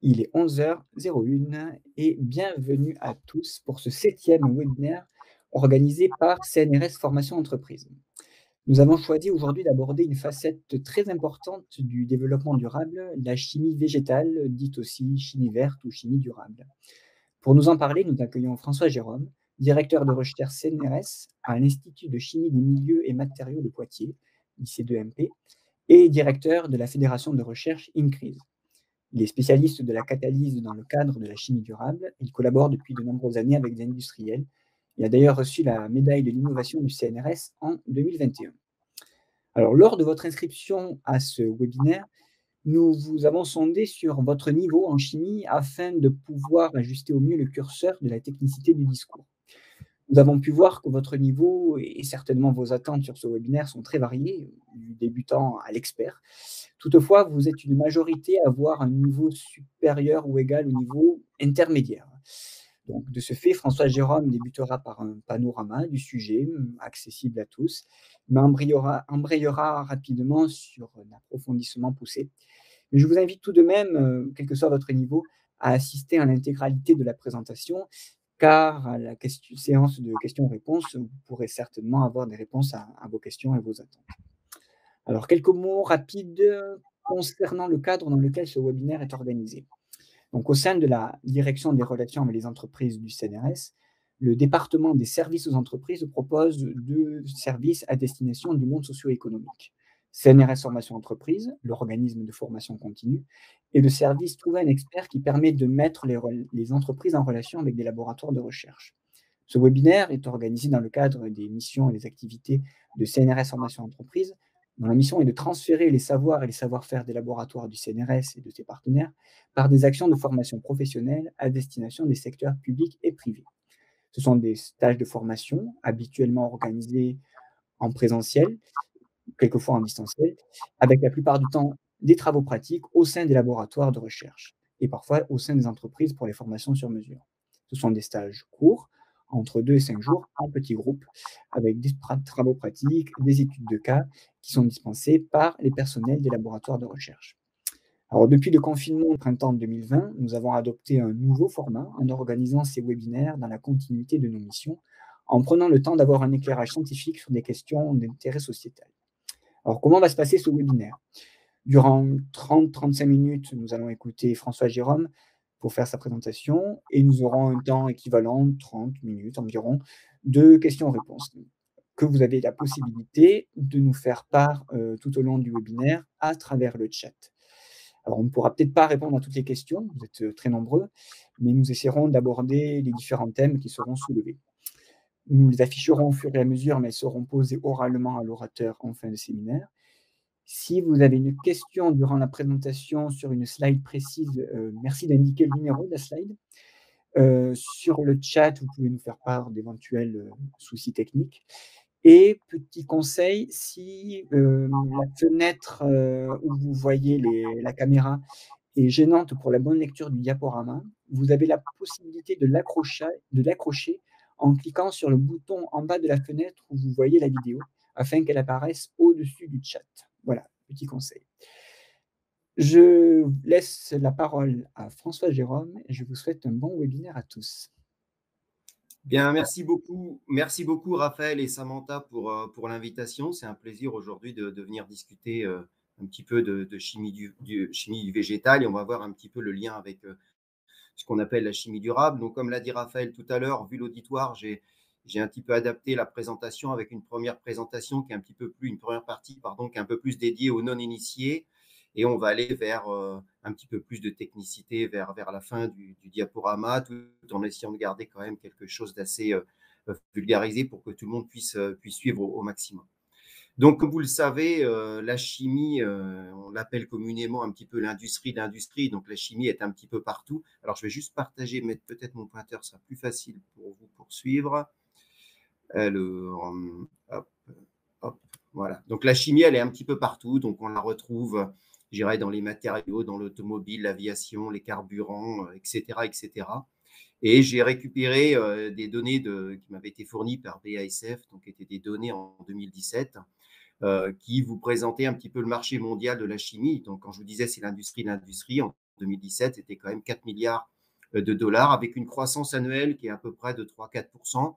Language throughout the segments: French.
Il est 11h01 et bienvenue à tous pour ce septième webinaire organisé par CNRS Formation Entreprise. Nous avons choisi aujourd'hui d'aborder une facette très importante du développement durable, la chimie végétale, dite aussi chimie verte ou chimie durable. Pour nous en parler, nous accueillons François Jérôme, directeur de recherche CNRS à l'Institut de chimie des milieux et matériaux de Poitiers, IC2MP, et directeur de la Fédération de recherche INCRIS. Il est spécialiste de la catalyse dans le cadre de la chimie durable. Il collabore depuis de nombreuses années avec des industriels. Il a d'ailleurs reçu la médaille de l'innovation du CNRS en 2021. Alors, lors de votre inscription à ce webinaire, nous vous avons sondé sur votre niveau en chimie afin de pouvoir ajuster au mieux le curseur de la technicité du discours. Nous avons pu voir que votre niveau et certainement vos attentes sur ce webinaire sont très variées, du débutant à l'expert. Toutefois, vous êtes une majorité à avoir un niveau supérieur ou égal au niveau intermédiaire. Donc, de ce fait, François Jérôme débutera par un panorama du sujet, accessible à tous, mais embrayera rapidement sur un approfondissement poussé. Mais je vous invite tout de même, quel que soit votre niveau, à assister à l'intégralité de la présentation, car à la séance de questions-réponses, vous pourrez certainement avoir des réponses à vos questions et vos attentes. Alors, quelques mots rapides concernant le cadre dans lequel ce webinaire est organisé. Donc, au sein de la direction des relations avec les entreprises du CNRS, le département des services aux entreprises propose deux services à destination du monde socio-économique. CNRS Formation Entreprise, l'organisme de formation continue, et le service Trouver un expert qui permet de mettre les entreprises en relation avec des laboratoires de recherche. Ce webinaire est organisé dans le cadre des missions et des activités de CNRS Formation Entreprise, dont la mission est de transférer les savoirs et les savoir-faire des laboratoires du CNRS et de ses partenaires par des actions de formation professionnelle à destination des secteurs publics et privés. Ce sont des stages de formation habituellement organisés en présentiel, quelquefois en distanciel, avec la plupart du temps des travaux pratiques au sein des laboratoires de recherche et parfois au sein des entreprises pour les formations sur mesure. Ce sont des stages courts, entre 2 et 5 jours, en petits groupes, avec des travaux pratiques, des études de cas qui sont dispensés par les personnels des laboratoires de recherche. Alors, depuis le confinement au printemps 2020, nous avons adopté un nouveau format en organisant ces webinaires dans la continuité de nos missions, en prenant le temps d'avoir un éclairage scientifique sur des questions d'intérêt sociétal. Alors, comment va se passer ce webinaire? Durant 30-35 minutes, nous allons écouter François Jérôme pour faire sa présentation et nous aurons un temps équivalent, 30 minutes environ, de questions-réponses que vous avez la possibilité de nous faire part tout au long du webinaire à travers le chat. Alors, on ne pourra peut-être pas répondre à toutes les questions, vous êtes très nombreux, mais nous essaierons d'aborder les différents thèmes qui seront soulevés. Nous les afficherons au fur et à mesure, mais elles seront posées oralement à l'orateur en fin de séminaire. Si vous avez une question durant la présentation sur une slide précise, merci d'indiquer le numéro de la slide. Sur le chat, vous pouvez nous faire part d'éventuels, soucis techniques et petit conseil, si, la fenêtre, où vous voyez la caméra est gênante pour la bonne lecture du diaporama, vous avez la possibilité de l'accrocher en cliquant sur le bouton en bas de la fenêtre où vous voyez la vidéo, afin qu'elle apparaisse au-dessus du chat. Voilà, petit conseil. Je laisse la parole à François Jérôme et je vous souhaite un bon webinaire à tous. Bien, merci beaucoup Raphaël et Samantha pour l'invitation. C'est un plaisir aujourd'hui de venir discuter un petit peu de chimie chimie du végétal et on va voir un petit peu le lien avec ce qu'on appelle la chimie durable. Donc, comme l'a dit Raphaël tout à l'heure, vu l'auditoire, j'ai un petit peu adapté la présentation avec une première présentation qui est un petit peu plus, une première partie, pardon, qui est un peu plus dédiée aux non-initiés. Et on va aller vers un petit peu plus de technicité vers la fin du diaporama, tout en essayant de garder quand même quelque chose d'assez vulgarisé pour que tout le monde puisse suivre au maximum. Donc, comme vous le savez, la chimie, on l'appelle communément un petit peu l'industrie d'industrie. Donc, la chimie est un petit peu partout. Alors, je vais juste partager, mettre peut-être mon pointeur, ce sera plus facile pour vous poursuivre. Alors, hop, hop, voilà. Donc, la chimie, elle est un petit peu partout. Donc, on la retrouve, je dirais, dans les matériaux, dans l'automobile, l'aviation, les carburants, etc., etc. Et j'ai récupéré des données qui m'avaient été fournies par BASF, donc qui étaient des données en 2017 qui vous présentait un petit peu le marché mondial de la chimie. Donc, quand je vous disais c'est l'industrie, 2017, c'était quand même 4 milliards de dollars, avec une croissance annuelle qui est à peu près de 3-4%.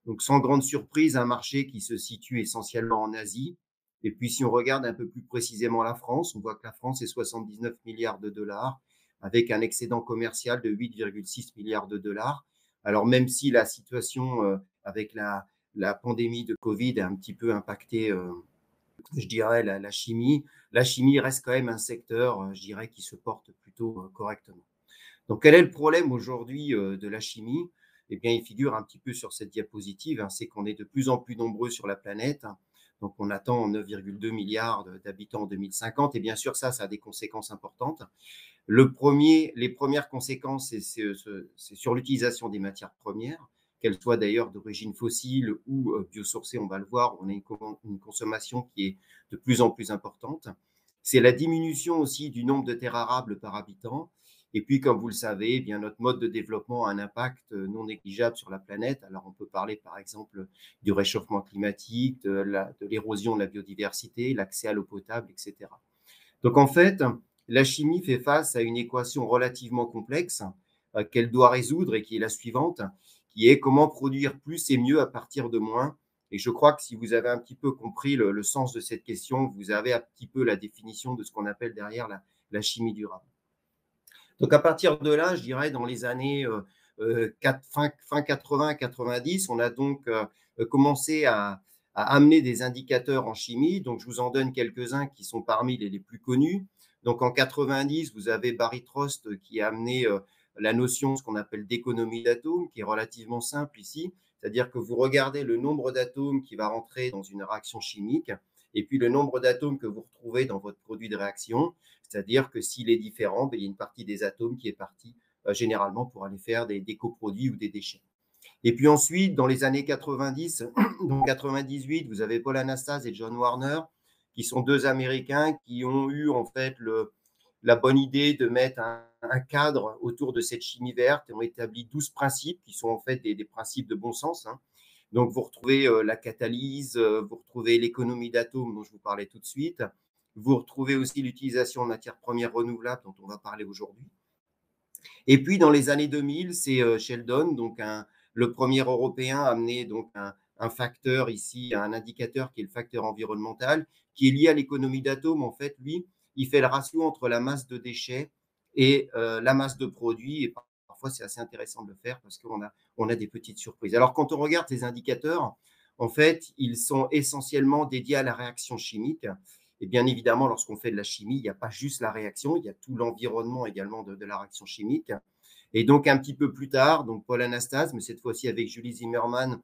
Donc, sans grande surprise, un marché qui se situe essentiellement en Asie. Et puis, si on regarde un peu plus précisément la France, on voit que la France est 79 milliards de dollars, avec un excédent commercial de 8,6 milliards de dollars. Alors, même si la situation avec la pandémie de Covid a un petit peu impacté, je dirais, la chimie reste quand même un secteur, je dirais, qui se porte plutôt correctement. Donc, quel est le problème aujourd'hui de la chimie? Eh bien, il figure un petit peu sur cette diapositive, hein, c'est qu'on est de plus en plus nombreux sur la planète. Hein. Donc, on attend 9,2 milliards d'habitants en 2050. Et bien sûr, ça a des conséquences importantes. Les premières conséquences, c'est sur l'utilisation des matières premières, qu'elles soient d'ailleurs d'origine fossile ou biosourcées, on va le voir. On a une consommation qui est de plus en plus importante. C'est la diminution aussi du nombre de terres arables par habitant. Et puis, comme vous le savez, eh bien, notre mode de développement a un impact non négligeable sur la planète. Alors, on peut parler, par exemple, du réchauffement climatique, de l'érosion de la biodiversité, l'accès à l'eau potable, etc. Donc, en fait, la chimie fait face à une équation relativement complexe qu'elle doit résoudre et qui est la suivante, qui est comment produire plus et mieux à partir de moins. Et je crois que si vous avez un petit peu compris le sens de cette question, vous avez un petit peu la définition de ce qu'on appelle derrière la chimie durable. Donc, à partir de là, je dirais, dans les années fin 80-90, on a donc commencé à amener des indicateurs en chimie. Donc, je vous en donne quelques-uns qui sont parmi les plus connus. Donc, en 90, vous avez Barry Trost qui a amené la notion, ce qu'on appelle d'économie d'atomes, qui est relativement simple ici. C'est-à-dire que vous regardez le nombre d'atomes qui va rentrer dans une réaction chimique et puis le nombre d'atomes que vous retrouvez dans votre produit de réaction. C'est-à-dire que s'il est différent, il y a une partie des atomes qui est partie généralement pour aller faire des coproduits ou des déchets. Et puis ensuite, dans les années 90, donc 98, vous avez Paul Anastase et John Warner, qui sont deux Américains qui ont eu en fait la bonne idée de mettre un cadre autour de cette chimie verte et ont établi 12 principes qui sont en fait des principes de bon sens. Hein. Donc, vous retrouvez la catalyse, vous retrouvez l'économie d'atomes dont je vous parlais tout de suite. Vous retrouvez aussi l'utilisation de matières premières renouvelables dont on va parler aujourd'hui. Et puis, dans les années 2000, c'est Sheldon, donc le premier Européen a amené donc un facteur ici, un indicateur qui est le facteur environnemental, qui est lié à l'économie d'atomes. En fait, lui, il fait le ratio entre la masse de déchets et la masse de produits. Et parfois, c'est assez intéressant de le faire parce qu'on a des petites surprises. Alors, quand on regarde ces indicateurs, en fait, ils sont essentiellement dédiés à la réaction chimique. Et bien évidemment, lorsqu'on fait de la chimie, il n'y a pas juste la réaction, il y a tout l'environnement également de la réaction chimique. Et donc, un petit peu plus tard, donc Paul Anastase, mais cette fois-ci avec Julie Zimmermann,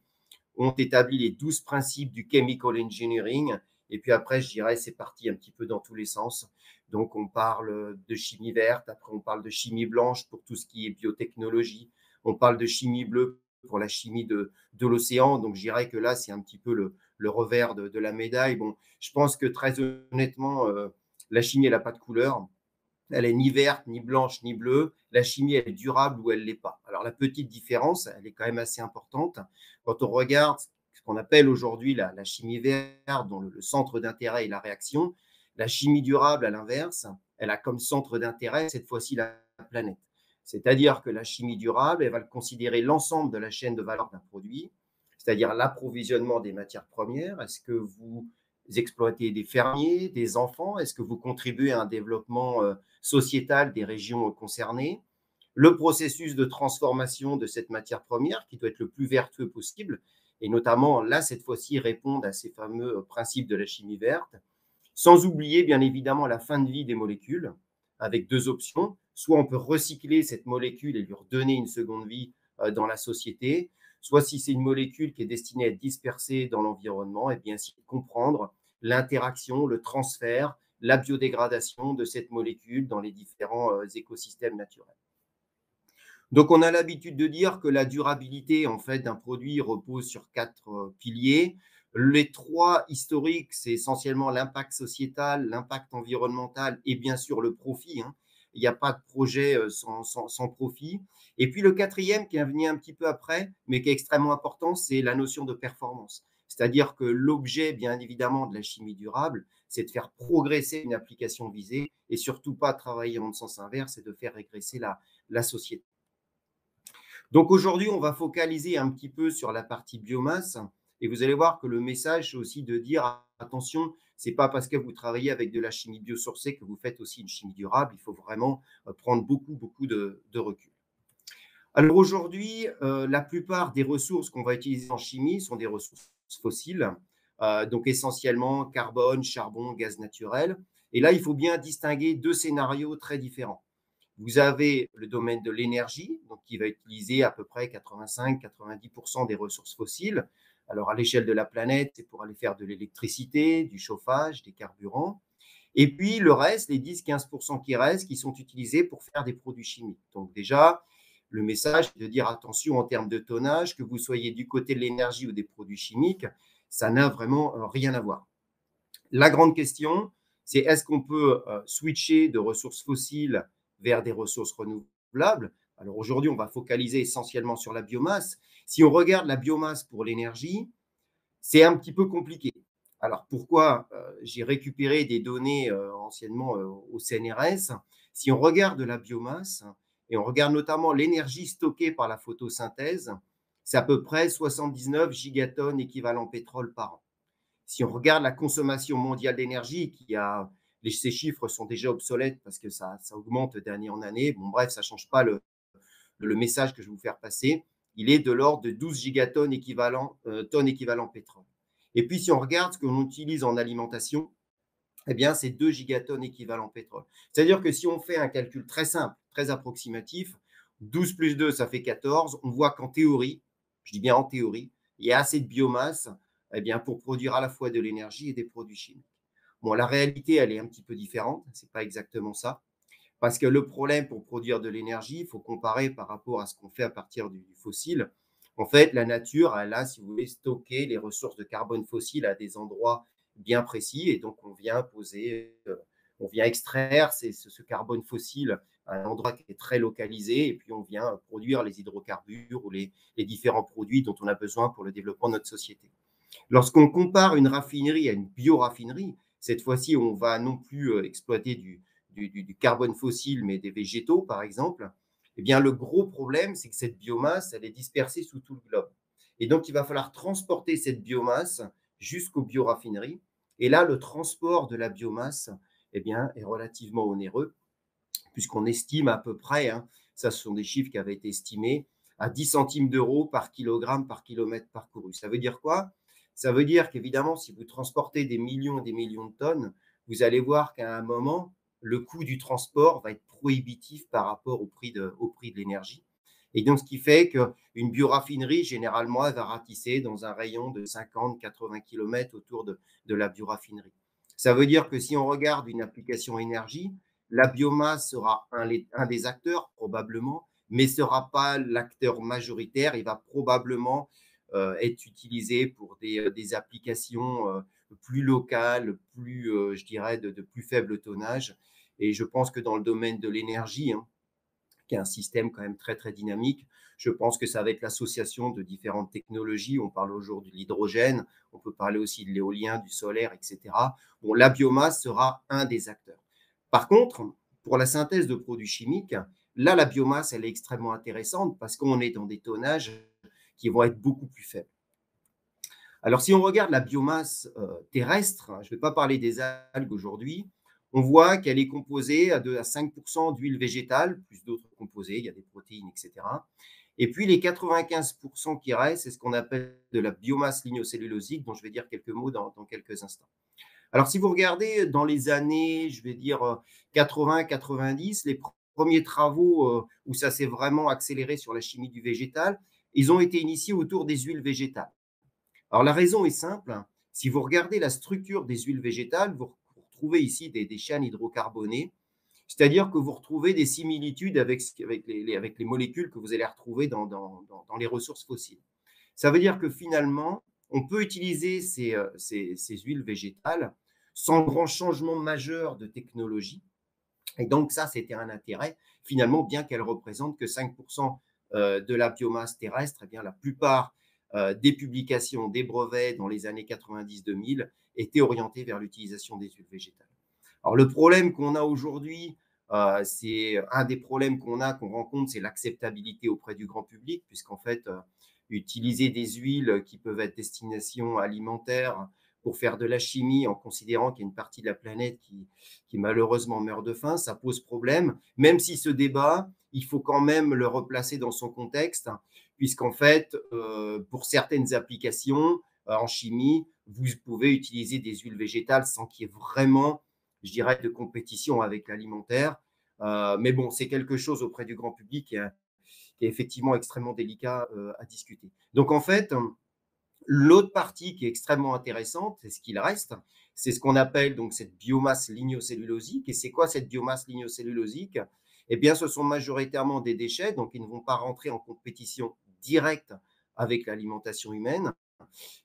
ont établi les 12 principes du chemical engineering. Et puis après, je dirais, c'est parti un petit peu dans tous les sens. Donc, on parle de chimie verte, après on parle de chimie blanche pour tout ce qui est biotechnologie, on parle de chimie bleue pour la chimie de l'océan. Donc, je dirais que là, c'est un petit peu le revers de la médaille. Bon, je pense que très honnêtement, la chimie, elle n'a pas de couleur. Elle est ni verte, ni blanche, ni bleue. La chimie, elle est durable ou elle ne l'est pas. Alors, la petite différence, elle est quand même assez importante. Quand on regarde ce qu'on appelle aujourd'hui la chimie verte, dont le centre d'intérêt est la réaction, la chimie durable, à l'inverse, elle a comme centre d'intérêt, cette fois-ci, la planète. C'est-à-dire que la chimie durable, elle va considérer l'ensemble de la chaîne de valeur d'un produit, c'est-à-dire l'approvisionnement des matières premières. Est-ce que vous exploitez des fermiers, des enfants? Est-ce que vous contribuez à un développement sociétal des régions concernées? Le processus de transformation de cette matière première qui doit être le plus vertueux possible, et notamment là, cette fois-ci, répondre à ces fameux principes de la chimie verte, sans oublier bien évidemment la fin de vie des molécules, avec deux options. Soit on peut recycler cette molécule et lui redonner une seconde vie dans la société, soit si c'est une molécule qui est destinée à être dispersée dans l'environnement, et bien essayer de comprendre l'interaction, le transfert, la biodégradation de cette molécule dans les différents écosystèmes naturels. Donc, on a l'habitude de dire que la durabilité en fait d'un produit repose sur quatre piliers. Les trois historiques, c'est essentiellement l'impact sociétal, l'impact environnemental et bien sûr le profit. Hein. Il n'y a pas de projet sans profit. Et puis le quatrième qui est venu un petit peu après, mais qui est extrêmement important, c'est la notion de performance. C'est-à-dire que l'objet, bien évidemment, de la chimie durable, c'est de faire progresser une application visée et surtout pas travailler dans le sens inverse et de faire régresser la société. Donc aujourd'hui, on va focaliser un petit peu sur la partie biomasse et vous allez voir que le message, c'est aussi de dire attention, c'est pas parce que vous travaillez avec de la chimie biosourcée que vous faites aussi une chimie durable. Il faut vraiment prendre beaucoup de recul. Alors aujourd'hui, la plupart des ressources qu'on va utiliser en chimie sont des ressources fossiles, donc essentiellement carbone, charbon, gaz naturel. Et là, il faut bien distinguer deux scénarios très différents. Vous avez le domaine de l'énergie, donc qui va utiliser à peu près 85-90% des ressources fossiles. Alors à l'échelle de la planète, c'est pour aller faire de l'électricité, du chauffage, des carburants. Et puis le reste, les 10-15% qui restent, qui sont utilisés pour faire des produits chimiques. Donc déjà, le message est de dire attention en termes de tonnage, que vous soyez du côté de l'énergie ou des produits chimiques, ça n'a vraiment rien à voir. La grande question, c'est est-ce qu'on peut switcher de ressources fossiles vers des ressources renouvelables? Alors aujourd'hui, on va focaliser essentiellement sur la biomasse. Si on regarde la biomasse pour l'énergie, c'est un petit peu compliqué. Alors pourquoi j'ai récupéré des données anciennement au CNRS? Si on regarde la biomasse et on regarde notamment l'énergie stockée par la photosynthèse, c'est à peu près 79 gigatonnes équivalent pétrole par an. Si on regarde la consommation mondiale d'énergie, ces chiffres sont déjà obsolètes parce que ça augmente d'année en année. Bon, bref, ça ne change pas le message que je vais vous faire passer. Il est de l'ordre de 12 gigatonnes tonnes équivalent pétrole. Et puis, si on regarde ce que l'on utilise en alimentation, eh bien, c'est 2 gigatonnes équivalent pétrole. C'est-à-dire que si on fait un calcul très simple, très approximatif, 12 plus 2, ça fait 14. On voit qu'en théorie, je dis bien en théorie, il y a assez de biomasse eh bien, pour produire à la fois de l'énergie et des produits chimiques. Bon, la réalité, elle est un petit peu différente. Ce n'est pas exactement ça. Parce que le problème pour produire de l'énergie, il faut comparer par rapport à ce qu'on fait à partir du fossile. En fait, la nature, elle a, si vous voulez, stocké les ressources de carbone fossile à des endroits bien précis. Et donc, on vient extraire ce carbone fossile à un endroit qui est très localisé. Et puis, on vient produire les hydrocarbures ou les différents produits dont on a besoin pour le développement de notre société. Lorsqu'on compare une raffinerie à une bioraffinerie, cette fois-ci, on va non plus exploiter du carbone fossile, mais des végétaux, par exemple. Eh bien, le gros problème, c'est que cette biomasse, elle est dispersée sous tout le globe. Et donc, il va falloir transporter cette biomasse jusqu'aux bioraffineries. Et là, le transport de la biomasse eh bien, est relativement onéreux, puisqu'on estime à peu près, hein, ça ce sont des chiffres qui avaient été estimés, à 10 centimes d'euros par kilogramme par kilomètre parcouru. Ça veut dire quoi? Ça veut dire qu'évidemment, si vous transportez des millions et des millions de tonnes, vous allez voir qu'à un moment, le coût du transport va être prohibitif par rapport au prix de l'énergie. Et donc, ce qui fait qu'une bioraffinerie, généralement, elle va ratisser dans un rayon de 50-80 km autour de la bioraffinerie. Ça veut dire que si on regarde une application énergie, la biomasse sera un des acteurs, probablement, mais ne sera pas l'acteur majoritaire. Il va probablement être utilisé pour des applications plus locales, plus, je dirais, de plus faible tonnage. Et je pense que dans le domaine de l'énergie, hein, qui est un système quand même très dynamique, je pense que ça va être l'association de différentes technologies. On parle aujourd'hui de l'hydrogène, on peut parler aussi de l'éolien, du solaire, etc. Bon, la biomasse sera un des acteurs. Par contre, pour la synthèse de produits chimiques, là, la biomasse, elle est extrêmement intéressante parce qu'on est dans des tonnages qui vont être beaucoup plus faibles. Alors, si on regarde la biomasse terrestre, je ne vais pas parler des algues aujourd'hui, on voit qu'elle est composée à 5% d'huile végétale, plus d'autres composés, il y a des protéines, etc. Et puis, les 95% qui restent, c'est ce qu'on appelle de la biomasse lignocellulosique, dont je vais dire quelques mots dans quelques instants. Alors, si vous regardez dans les années, je vais dire 80-90, les premiers travaux où ça s'est vraiment accéléré sur la chimie du végétal, ils ont été initiés autour des huiles végétales. Alors, la raison est simple. Si vous regardez la structure des huiles végétales, vous retrouvez ici des chaînes hydrocarbonées, c'est-à-dire que vous retrouvez des similitudes avec les molécules que vous allez retrouver dans les ressources fossiles. Ça veut dire que finalement, on peut utiliser ces huiles végétales sans grand changement majeur de technologie. Et donc, ça, c'était un intérêt. Finalement, bien qu'elles représentent que 5% de la biomasse terrestre, eh bien, la plupart des publications, des brevets dans les années 90-2000 étaient orientés vers l'utilisation des huiles végétales. Alors, le problème qu'on a aujourd'hui, c'est un des problèmes qu'on rencontre, c'est l'acceptabilité auprès du grand public, puisqu'en fait, utiliser des huiles qui peuvent être destination alimentaire pour faire de la chimie en considérant qu'il y a une partie de la planète qui malheureusement meurt de faim, ça pose problème. Même si ce débat, il faut quand même le replacer dans son contexte, puisqu'en fait, pour certaines applications en chimie, vous pouvez utiliser des huiles végétales sans qu'il y ait vraiment, je dirais, de compétition avec l'alimentaire. Mais bon, c'est quelque chose auprès du grand public qui est effectivement extrêmement délicat à discuter. Donc en fait, l'autre partie qui est extrêmement intéressante, c'est ce qu'il reste, c'est ce qu'on appelle donc cette biomasse lignocellulosique. Et c'est quoi cette biomasse lignocellulosique? Eh bien, ce sont majoritairement des déchets, donc ils ne vont pas rentrer en compétition directe avec l'alimentation humaine.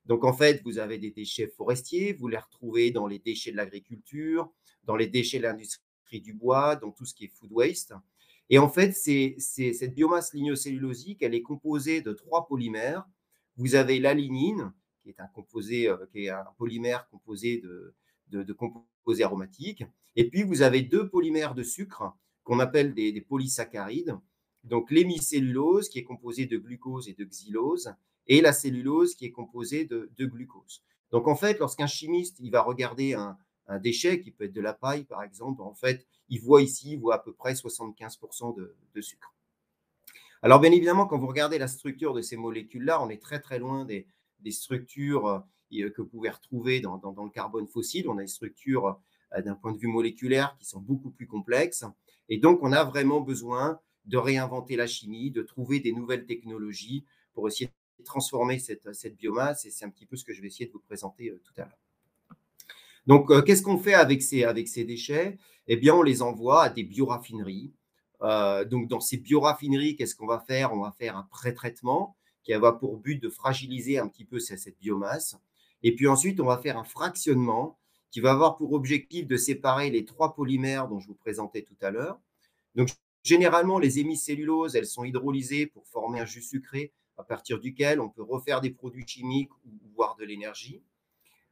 Donc en fait, vous avez des déchets forestiers, vous les retrouvez dans les déchets de l'agriculture, dans les déchets de l'industrie du bois, dans tout ce qui est food waste. Et en fait, cette biomasse lignocellulosique, elle est composée de 3 polymères. Vous avez la lignine, qui est qui est un polymère composé de composés aromatiques. Et puis, vous avez 2 polymères de sucre qu'on appelle des polysaccharides. Donc, l'hémicellulose, qui est composée de glucose et de xylose, et la cellulose, qui est composée de glucose. Donc, en fait, lorsqu'un chimiste il va regarder un déchet, qui peut être de la paille, par exemple, en fait, il voit à peu près 75% de sucre. Alors, bien évidemment, quand vous regardez la structure de ces molécules-là, on est très, très loin des structures que vous pouvez retrouver dans le carbone fossile. On a des structures d'un point de vue moléculaire qui sont beaucoup plus complexes. Et donc, on a vraiment besoin de réinventer la chimie, de trouver des nouvelles technologies pour essayer de transformer cette biomasse. Et c'est un petit peu ce que je vais essayer de vous présenter tout à l'heure. Donc, qu'est-ce qu'on fait avec ces déchets? Eh bien, on les envoie à des bioraffineries. Donc, dans ces bioraffineries, qu'est-ce qu'on va faire? On va faire un pré-traitement qui va avoir pour but de fragiliser un petit peu cette biomasse. Et puis ensuite, on va faire un fractionnement qui va avoir pour objectif de séparer les 3 polymères dont je vous présentais tout à l'heure. Donc, généralement, les hémicelluloses, elles sont hydrolysées pour former un jus sucré à partir duquel on peut refaire des produits chimiques ou voire de l'énergie.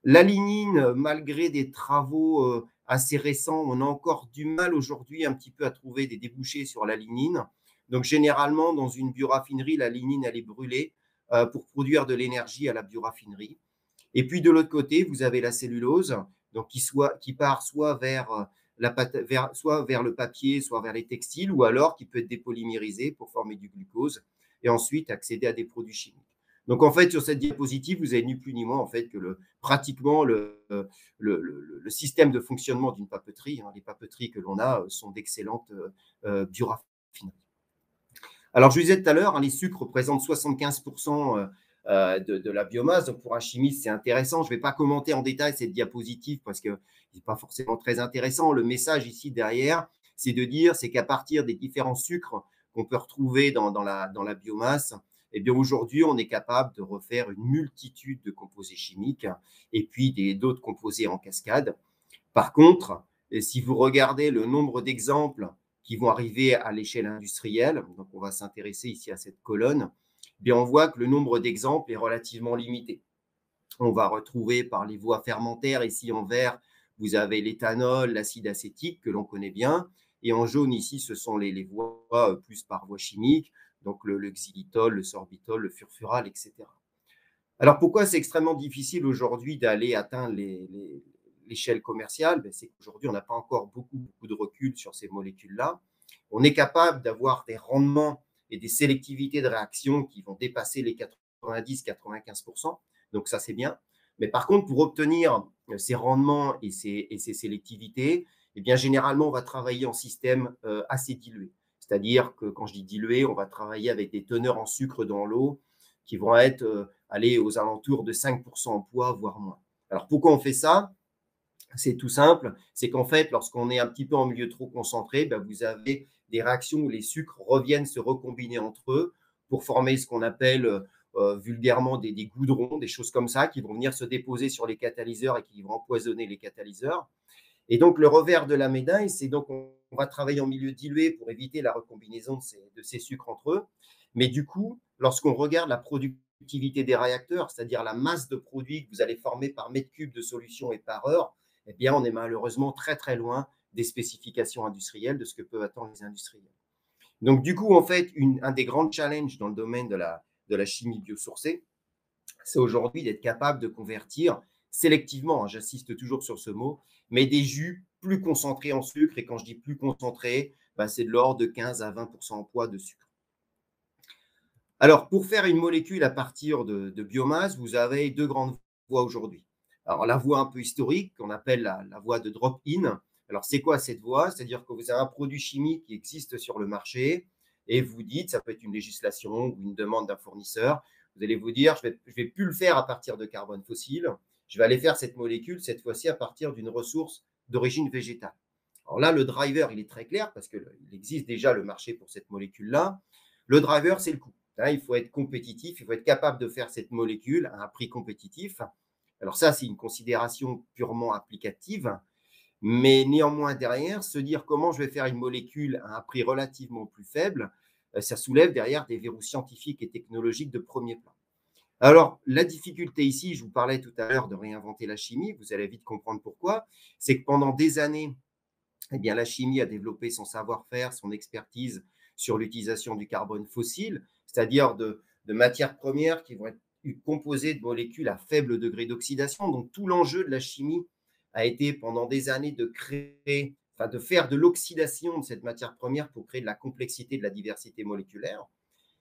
La lignine, malgré des travaux assez récents, on a encore du mal aujourd'hui un petit peu à trouver des débouchés sur la lignine. Donc, généralement, dans une bioraffinerie, la lignine, elle est brûlée pour produire de l'énergie à la bioraffinerie. Et puis, de l'autre côté, vous avez la cellulose, donc qui part soit vers soit vers le papier, soit vers les textiles, ou alors qui peut être dépolymérisé pour former du glucose et ensuite accéder à des produits chimiques. Donc, en fait, sur cette diapositive, vous avez ni plus ni moins en fait, que pratiquement le système de fonctionnement d'une papeterie. Les papeteries que l'on a sont d'excellentes bioraffineries. Alors, je vous disais tout à l'heure, les sucres représentent 75% de la biomasse. Donc, pour un chimiste, c'est intéressant. Je ne vais pas commenter en détail cette diapositive parce que ce n'est pas forcément très intéressant. Le message ici derrière, c'est qu'à partir des différents sucres qu'on peut retrouver dans la biomasse, eh bien aujourd'hui, on est capable de refaire une multitude de composés chimiques et puis d'autres composés en cascade. Par contre, si vous regardez le nombre d'exemples qui vont arriver à l'échelle industrielle, donc on va s'intéresser ici à cette colonne, eh bien on voit que le nombre d'exemples est relativement limité. On va retrouver par les voies fermentaires, ici en vert, vous avez l'éthanol, l'acide acétique que l'on connaît bien, et en jaune ici, ce sont les voies plus par voie chimique, donc le xylitol, le sorbitol, le furfural, etc. Alors pourquoi c'est extrêmement difficile aujourd'hui d'aller atteindre l'échelle commerciale? C'est qu'aujourd'hui, on n'a pas encore beaucoup de recul sur ces molécules-là. On est capable d'avoir des rendements et des sélectivités de réaction qui vont dépasser les 90-95%. Donc ça, c'est bien. Mais par contre, pour obtenir ces rendements et ces sélectivités, eh bien, généralement, on va travailler en système assez dilué. C'est-à-dire que quand je dis dilué, on va travailler avec des teneurs en sucre dans l'eau qui vont être aller aux alentours de 5% en poids, voire moins. Alors, pourquoi on fait ça? C'est tout simple, c'est qu'en fait, lorsqu'on est un petit peu en milieu trop concentré, vous avez des réactions où les sucres reviennent se recombiner entre eux pour former ce qu'on appelle vulgairement des goudrons, des choses comme ça, qui vont venir se déposer sur les catalyseurs et qui vont empoisonner les catalyseurs. Et donc, le revers de la médaille, c'est donc on va travailler en milieu dilué pour éviter la recombinaison de ces sucres entre eux. Mais du coup, lorsqu'on regarde la production productivité des réacteurs, c'est-à-dire la masse de produits que vous allez former par mètre cube de solution et par heure, eh bien, on est malheureusement très, très loin des spécifications industrielles, de ce que peuvent attendre les industriels. Donc, du coup, en fait, un des grands challenges dans le domaine de la chimie biosourcée, c'est aujourd'hui d'être capable de convertir sélectivement, hein, j'insiste toujours sur ce mot, mais des jus plus concentrés en sucre. Et quand je dis plus concentrés, bah, c'est de l'ordre de 15 à 20 en poids de sucre. Alors, pour faire une molécule à partir de biomasse, vous avez deux grandes voies aujourd'hui. Alors, la voie un peu historique, qu'on appelle la voie de drop-in. Alors, c'est quoi cette voie? C'est-à-dire que vous avez un produit chimique qui existe sur le marché et vous dites, ça peut être une législation ou une demande d'un fournisseur, vous allez vous dire, je ne vais plus le faire à partir de carbone fossile, je vais aller faire cette molécule, cette fois-ci, à partir d'une ressource d'origine végétale. Alors là, le driver, il est très clair parce qu'il existe déjà le marché pour cette molécule-là. Le driver, c'est le coût. Là, il faut être compétitif, il faut être capable de faire cette molécule à un prix compétitif. Alors ça, c'est une considération purement applicative, mais néanmoins derrière, se dire comment je vais faire une molécule à un prix relativement plus faible, ça soulève derrière des verrous scientifiques et technologiques de premier plan. Alors, la difficulté ici, je vous parlais tout à l'heure de réinventer la chimie, vous allez vite comprendre pourquoi, c'est que pendant des années, eh bien, la chimie a développé son savoir-faire, son expertise sur l'utilisation du carbone fossile, c'est-à-dire de matières premières qui vont être composées de molécules à faible degré d'oxydation. Donc, tout l'enjeu de la chimie a été pendant des années de créer, enfin de faire de l'oxydation de cette matière première pour créer de la complexité, de la diversité moléculaire.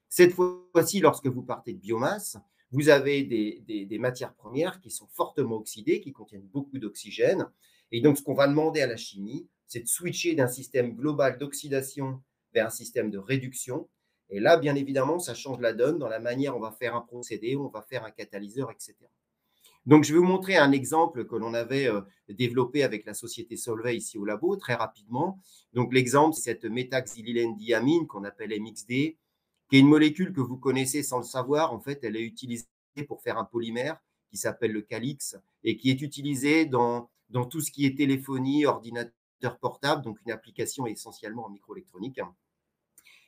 Cette fois-ci, lorsque vous partez de biomasse, vous avez des matières premières qui sont fortement oxydées, qui contiennent beaucoup d'oxygène. Et donc, ce qu'on va demander à la chimie, c'est de switcher d'un système global d'oxydation vers un système de réduction. Et là, bien évidemment, ça change la donne dans la manière dont on va faire un procédé, on va faire un catalyseur, etc. Donc, je vais vous montrer un exemple que l'on avait développé avec la société Solvay ici au labo, très rapidement. Donc, l'exemple, c'est cette méthaxylylène-diamine qu'on appelle MXD, qui est une molécule que vous connaissez sans le savoir. En fait, elle est utilisée pour faire un polymère qui s'appelle le Calix et qui est utilisé dans tout ce qui est téléphonie, ordinateur portable, donc une application essentiellement en microélectronique.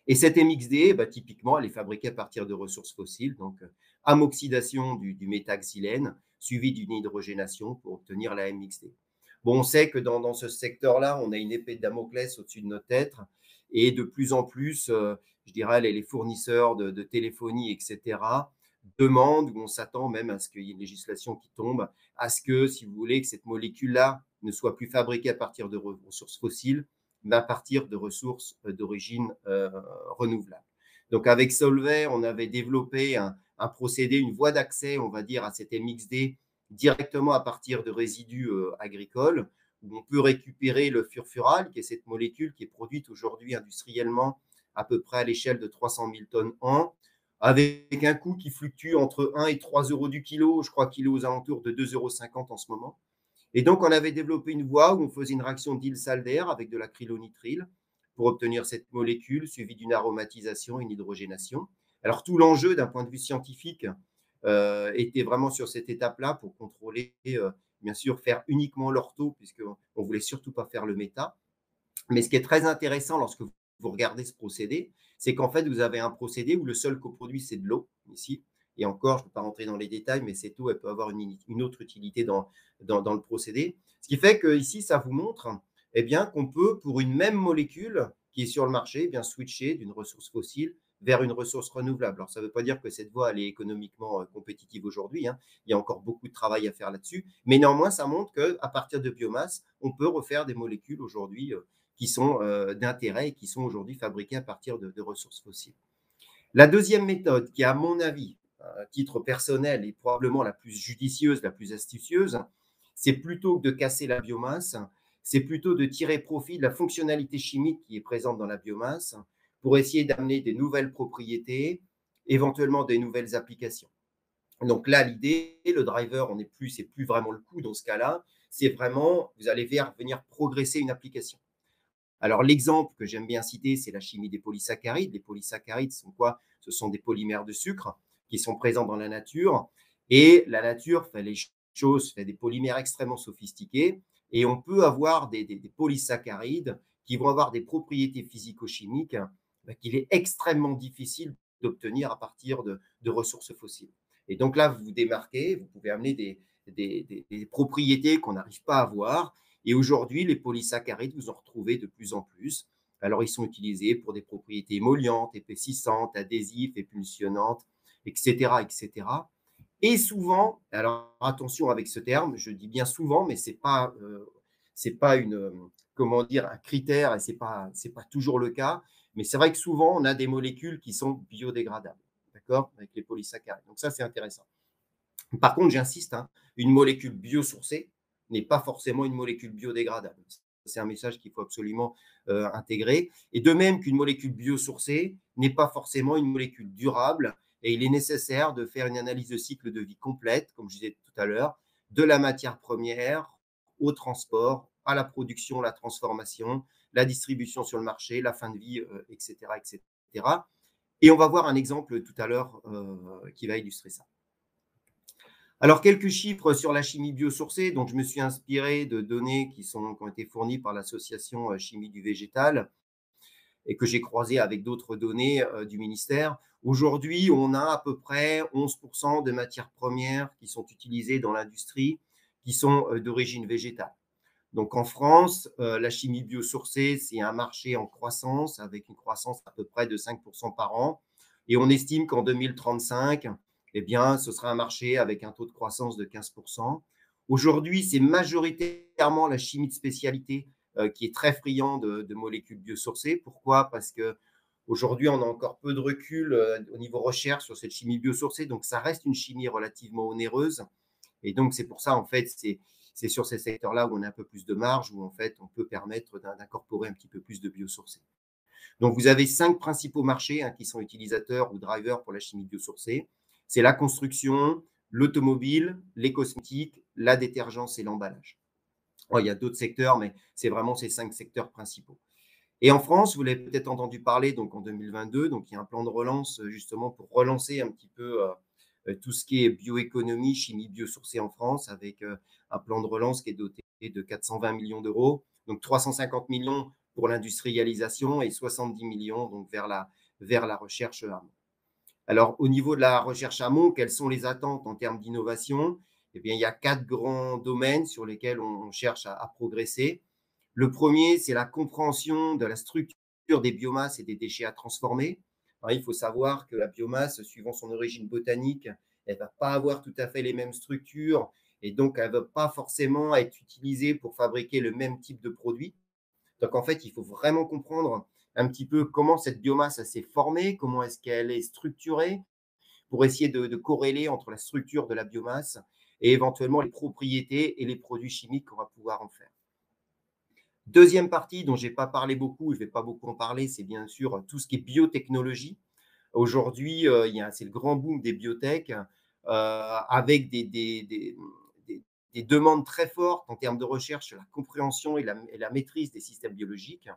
Et cette MXD, bah, typiquement, elle est fabriquée à partir de ressources fossiles, donc amoxydation du méthaxylène, suivie d'une hydrogénation pour obtenir la MXD. Bon, on sait que dans ce secteur-là, on a une épée de Damoclès au-dessus de nos têtes et de plus en plus, je dirais, les fournisseurs de téléphonie, etc., demandent, ou on s'attend même à ce qu'il y ait une législation qui tombe, à ce que, si vous voulez, que cette molécule-là ne soit plus fabriquée à partir de ressources fossiles, mais à partir de ressources d'origine renouvelable. Donc, avec Solvay, on avait développé un procédé, une voie d'accès, on va dire, à cette MXD directement à partir de résidus agricoles, où on peut récupérer le furfural, qui est cette molécule qui est produite aujourd'hui industriellement à peu près à l'échelle de 300 000 tonnes an, avec un coût qui fluctue entre 1 et 3 euros du kilo. Je crois qu'il est aux alentours de 2,50 € en ce moment. Et donc, on avait développé une voie où on faisait une réaction d'Il-Salder avec de l'acrylonitrile pour obtenir cette molécule suivie d'une aromatisation et une hydrogénation. Alors, tout l'enjeu d'un point de vue scientifique était vraiment sur cette étape-là pour contrôler, bien sûr, faire uniquement l'ortho, puisqu'on ne voulait surtout pas faire le méta. Mais ce qui est très intéressant lorsque vous regardez ce procédé, c'est qu'en fait, vous avez un procédé où le seul coproduit, c'est de l'eau, ici. Et encore, je ne peux pas rentrer dans les détails, mais cette eau, elle peut avoir une autre utilité dans le procédé. Ce qui fait qu'ici, ça vous montre eh bien, qu'on peut, pour une même molécule qui est sur le marché, eh bien, switcher d'une ressource fossile vers une ressource renouvelable. Alors, ça ne veut pas dire que cette voie, elle est économiquement compétitive aujourd'hui, hein. Il y a encore beaucoup de travail à faire là-dessus. Mais néanmoins, ça montre qu'à partir de biomasse, on peut refaire des molécules aujourd'hui qui sont d'intérêt et qui sont aujourd'hui fabriquées à partir de ressources fossiles. La deuxième méthode, qui à mon avis, à titre personnel, est probablement la plus judicieuse, la plus astucieuse, c'est plutôt que de casser la biomasse, c'est plutôt de tirer profit de la fonctionnalité chimique qui est présente dans la biomasse pour essayer d'amener des nouvelles propriétés, éventuellement des nouvelles applications. Donc là, l'idée, le driver, c'est plus vraiment le coût dans ce cas-là, c'est vraiment, vous allez venir progresser une application. Alors, l'exemple que j'aime bien citer, c'est la chimie des polysaccharides. Les polysaccharides sont quoi? Ce sont des polymères de sucre qui sont présents dans la nature. Et la nature fait les choses, fait des polymères extrêmement sophistiqués. Et on peut avoir des polysaccharides qui vont avoir des propriétés physico-chimiques qu'il est extrêmement difficile d'obtenir à partir de ressources fossiles. Et donc là, vous vous démarquez, vous pouvez amener des propriétés qu'on n'arrive pas à voir. Et aujourd'hui, les polysaccharides, vous en retrouvez de plus en plus. Alors, ils sont utilisés pour des propriétés émollientes, épaississantes, adhésives, épulsionnantes, etc., etc. Et souvent, alors attention avec ce terme, je dis bien souvent, mais c'est pas une, comment dire, un critère et c'est pas toujours le cas. Mais c'est vrai que souvent, on a des molécules qui sont biodégradables, d'accord, avec les polysaccharides. Donc ça, c'est intéressant. Par contre, j'insiste, hein, une molécule biosourcée n'est pas forcément une molécule biodégradable. C'est un message qu'il faut absolument intégrer. Et de même qu'une molécule biosourcée n'est pas forcément une molécule durable. Et il est nécessaire de faire une analyse de cycle de vie complète, comme je disais tout à l'heure, de la matière première au transport, à la production, la transformation, la distribution sur le marché, la fin de vie, etc., etc. Et on va voir un exemple tout à l'heure qui va illustrer ça. Alors, quelques chiffres sur la chimie biosourcée. Donc, je me suis inspiré de données qui ont été fournies par l'association Chimie du végétal et que j'ai croisées avec d'autres données du ministère. Aujourd'hui, on a à peu près 11% de matières premières qui sont utilisées dans l'industrie qui sont d'origine végétale. Donc, en France, la chimie biosourcée, c'est un marché en croissance avec une croissance à peu près de 5% par an. Et on estime qu'en 2035, eh bien, ce sera un marché avec un taux de croissance de 15%. Aujourd'hui, c'est majoritairement la chimie de spécialité qui est très friand de molécules biosourcées. Pourquoi? Parce qu'aujourd'hui, on a encore peu de recul au niveau recherche sur cette chimie biosourcée. Donc, ça reste une chimie relativement onéreuse. Et donc, c'est pour ça, en fait, c'est sur ces secteurs-là où on a un peu plus de marge, où en fait, on peut permettre d'incorporer un petit peu plus de biosourcés. Donc, vous avez 5 principaux marchés qui sont utilisateurs ou drivers pour la chimie biosourcée. C'est la construction, l'automobile, les cosmétiques, la détergence et l'emballage. Il y a d'autres secteurs, mais c'est vraiment ces 5 secteurs principaux. Et en France, vous l'avez peut-être entendu parler, donc en 2022, donc il y a un plan de relance justement pour relancer un petit peu tout ce qui est bioéconomie, chimie biosourcée en France, avec un plan de relance qui est doté de 420 millions d'euros, donc 350 millions pour l'industrialisation et 70 millions donc vers la recherche amont. Alors, au niveau de la recherche amont, quelles sont les attentes en termes d'innovation? Eh bien, il y a 4 grands domaines sur lesquels on cherche à progresser. Le premier, c'est la compréhension de la structure des biomasses et des déchets à transformer. Alors, il faut savoir que la biomasse, suivant son origine botanique, elle ne va pas avoir tout à fait les mêmes structures et donc elle ne va pas forcément être utilisée pour fabriquer le même type de produit. Donc, en fait, il faut vraiment comprendre un petit peu comment cette biomasse s'est formée, comment est-ce qu'elle est structurée, pour essayer de corréler entre la structure de la biomasse et éventuellement les propriétés et les produits chimiques qu'on va pouvoir en faire. Deuxième partie dont je n'ai pas parlé beaucoup, je ne vais pas beaucoup en parler, c'est bien sûr tout ce qui est biotechnologie. Aujourd'hui, c'est le grand boom des biotech avec des demandes très fortes en termes de recherche sur la compréhension et la maîtrise des systèmes biologiques.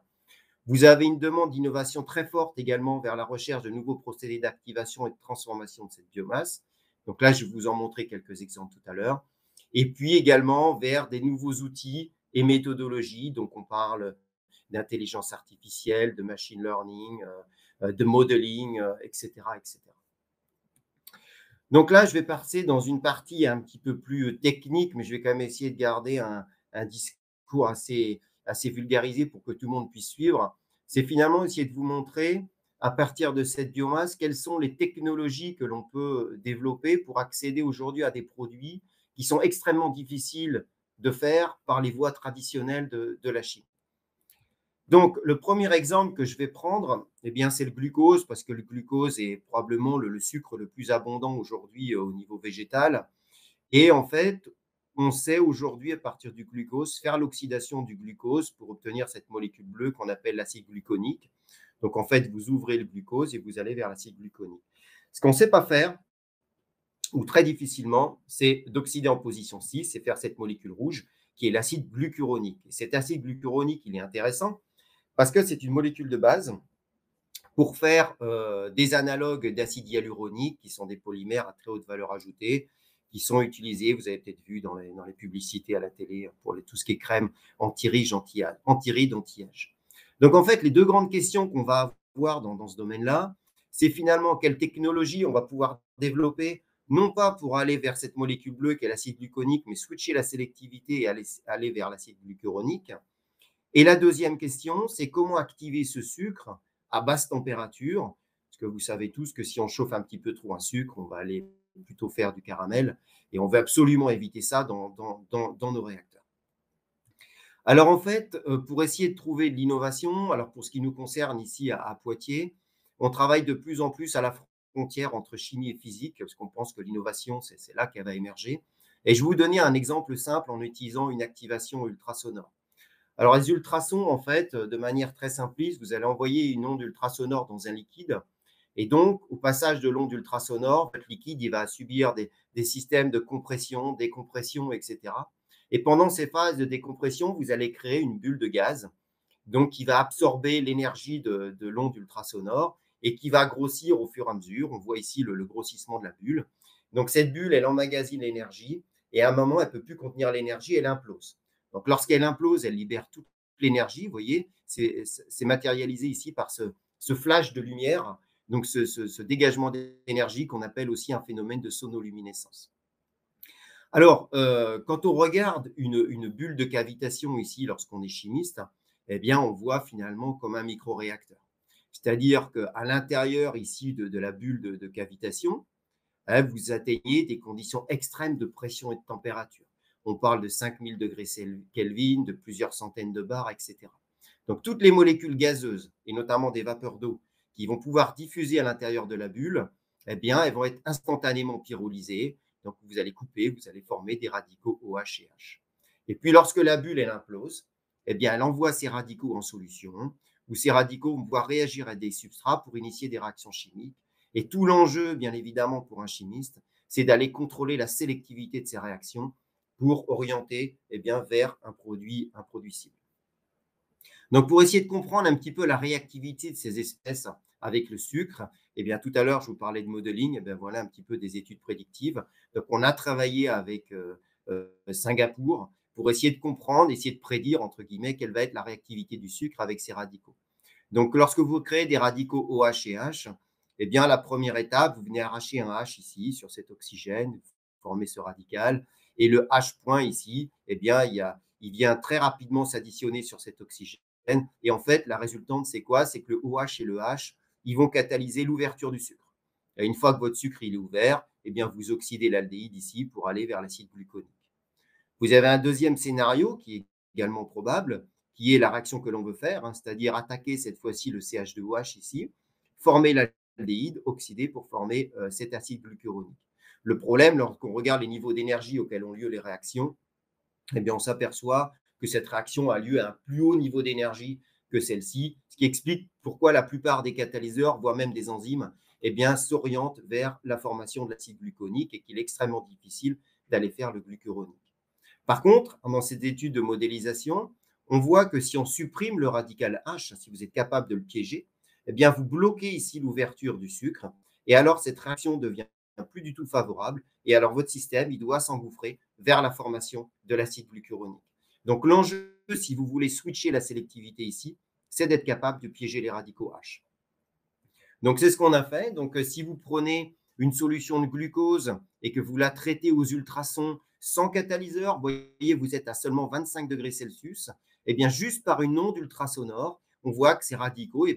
Vous avez une demande d'innovation très forte également vers la recherche de nouveaux procédés d'activation et de transformation de cette biomasse. Donc là, je vais vous en montrer quelques exemples tout à l'heure. Et puis également vers des nouveaux outils et méthodologies. Donc on parle d'intelligence artificielle, de machine learning, de modeling, etc., etc. Donc là, je vais passer dans une partie un petit peu plus technique, mais je vais quand même essayer de garder un discours assez vulgarisé pour que tout le monde puisse suivre. C'est finalement essayer de vous montrer, à partir de cette biomasse, quelles sont les technologies que l'on peut développer pour accéder aujourd'hui à des produits qui sont extrêmement difficiles de faire par les voies traditionnelles de la chimie. Donc, le premier exemple que je vais prendre, eh bien, c'est le glucose, parce que le glucose est probablement le sucre le plus abondant aujourd'hui au niveau végétal. Et en fait, on sait aujourd'hui, à partir du glucose, faire l'oxydation du glucose pour obtenir cette molécule bleue qu'on appelle l'acide gluconique. Donc, en fait, vous ouvrez le glucose et vous allez vers l'acide gluconique. Ce qu'on ne sait pas faire, ou très difficilement, c'est d'oxyder en position 6, c'est faire cette molécule rouge, qui est l'acide glucuronique. Et cet acide glucuronique, il est intéressant parce que c'est une molécule de base pour faire des analogues d'acide hyaluronique, qui sont des polymères à très haute valeur ajoutée, qui sont utilisés, vous avez peut-être vu dans les publicités à la télé, pour tout ce qui est crème anti-rides, anti-âge. Donc, en fait, les deux grandes questions qu'on va avoir dans ce domaine-là, c'est finalement quelle technologie on va pouvoir développer non pas pour aller vers cette molécule bleue qui est l'acide gluconique, mais switcher la sélectivité et aller vers l'acide glucuronique. Et la deuxième question, c'est comment activer ce sucre à basse température, parce que vous savez tous que si on chauffe un petit peu trop un sucre, on va aller plutôt faire du caramel, et on veut absolument éviter ça dans nos réacteurs. Alors en fait, pour essayer de trouver de l'innovation, alors pour ce qui nous concerne ici à Poitiers, on travaille de plus en plus à la frontière entre chimie et physique, parce qu'on pense que l'innovation, c'est là qu'elle va émerger. Et je vais vous donner un exemple simple en utilisant une activation ultrasonore. Alors les ultrasons, en fait, de manière très simpliste, vous allez envoyer une onde ultrasonore dans un liquide. Et donc, au passage de l'onde ultrasonore, votre liquide il va subir des systèmes de compression, décompression, etc. Et pendant ces phases de décompression, vous allez créer une bulle de gaz, donc qui va absorber l'énergie de l'onde ultrasonore et qui va grossir au fur et à mesure. On voit ici le grossissement de la bulle. Donc cette bulle, elle emmagasine l'énergie et à un moment, elle ne peut plus contenir l'énergie, elle implose. Donc lorsqu'elle implose, elle libère toute l'énergie. Vous voyez, c'est matérialisé ici par ce flash de lumière, donc ce dégagement d'énergie qu'on appelle aussi un phénomène de sonoluminescence. Alors, quand on regarde une bulle de cavitation ici, lorsqu'on est chimiste, eh bien, on voit finalement comme un microréacteur. C'est-à-dire qu'à l'intérieur ici de la bulle de cavitation, vous atteignez des conditions extrêmes de pression et de température. On parle de 5000 degrés Kelvin, de plusieurs centaines de bars, etc. Donc, toutes les molécules gazeuses, et notamment des vapeurs d'eau, qui vont pouvoir diffuser à l'intérieur de la bulle, eh bien, elles vont être instantanément pyrolysées. Donc, vous allez couper, vous allez former des radicaux OH et H. Et puis, lorsque la bulle, elle implose, eh bien, elle envoie ces radicaux en solution, où ces radicaux vont pouvoir réagir à des substrats pour initier des réactions chimiques. Et tout l'enjeu, bien évidemment, pour un chimiste, c'est d'aller contrôler la sélectivité de ces réactions pour orienter vers un produit cible. Donc, pour essayer de comprendre un petit peu la réactivité de ces espèces avec le sucre, tout à l'heure, je vous parlais de modeling, voilà un petit peu des études prédictives. Donc, on a travaillé avec Singapour pour essayer de comprendre, essayer de prédire, entre guillemets, quelle va être la réactivité du sucre avec ces radicaux. Donc, lorsque vous créez des radicaux OH et H, la première étape, vous venez arracher un H ici, sur cet oxygène, former ce radical, et le H point ici, il vient très rapidement s'additionner sur cet oxygène. Et en fait, la résultante, c'est quoi? C'est que le OH et le H, ils vont catalyser l'ouverture du sucre. Et une fois que votre sucre il est ouvert, vous oxydez l'aldéhyde ici pour aller vers l'acide gluconique. Vous avez un deuxième scénario qui est également probable, qui est la réaction que l'on veut faire, c'est-à-dire attaquer cette fois-ci le CH2OH ici, former l'aldéhyde, oxyder pour former cet acide glucuronique. Le problème, lorsqu'on regarde les niveaux d'énergie auxquels ont lieu les réactions, on s'aperçoit que cette réaction a lieu à un plus haut niveau d'énergie que celle-ci, ce qui explique pourquoi la plupart des catalyseurs, voire même des enzymes, s'orientent vers la formation de l'acide gluconique et qu'il est extrêmement difficile d'aller faire le glucuronique. Par contre, dans cette étude de modélisation, on voit que si on supprime le radical H, si vous êtes capable de le piéger, vous bloquez ici l'ouverture du sucre et alors cette réaction devient plus du tout favorable et alors votre système, il doit s'engouffrer vers la formation de l'acide glucuronique. Donc l'enjeu, si vous voulez switcher la sélectivité ici, c'est d'être capable de piéger les radicaux H. Donc c'est ce qu'on a fait. Donc si vous prenez une solution de glucose et que vous la traitez aux ultrasons sans catalyseur, vous voyez, vous êtes à seulement 25 degrés Celsius, juste par une onde ultrasonore, on voit que ces radicaux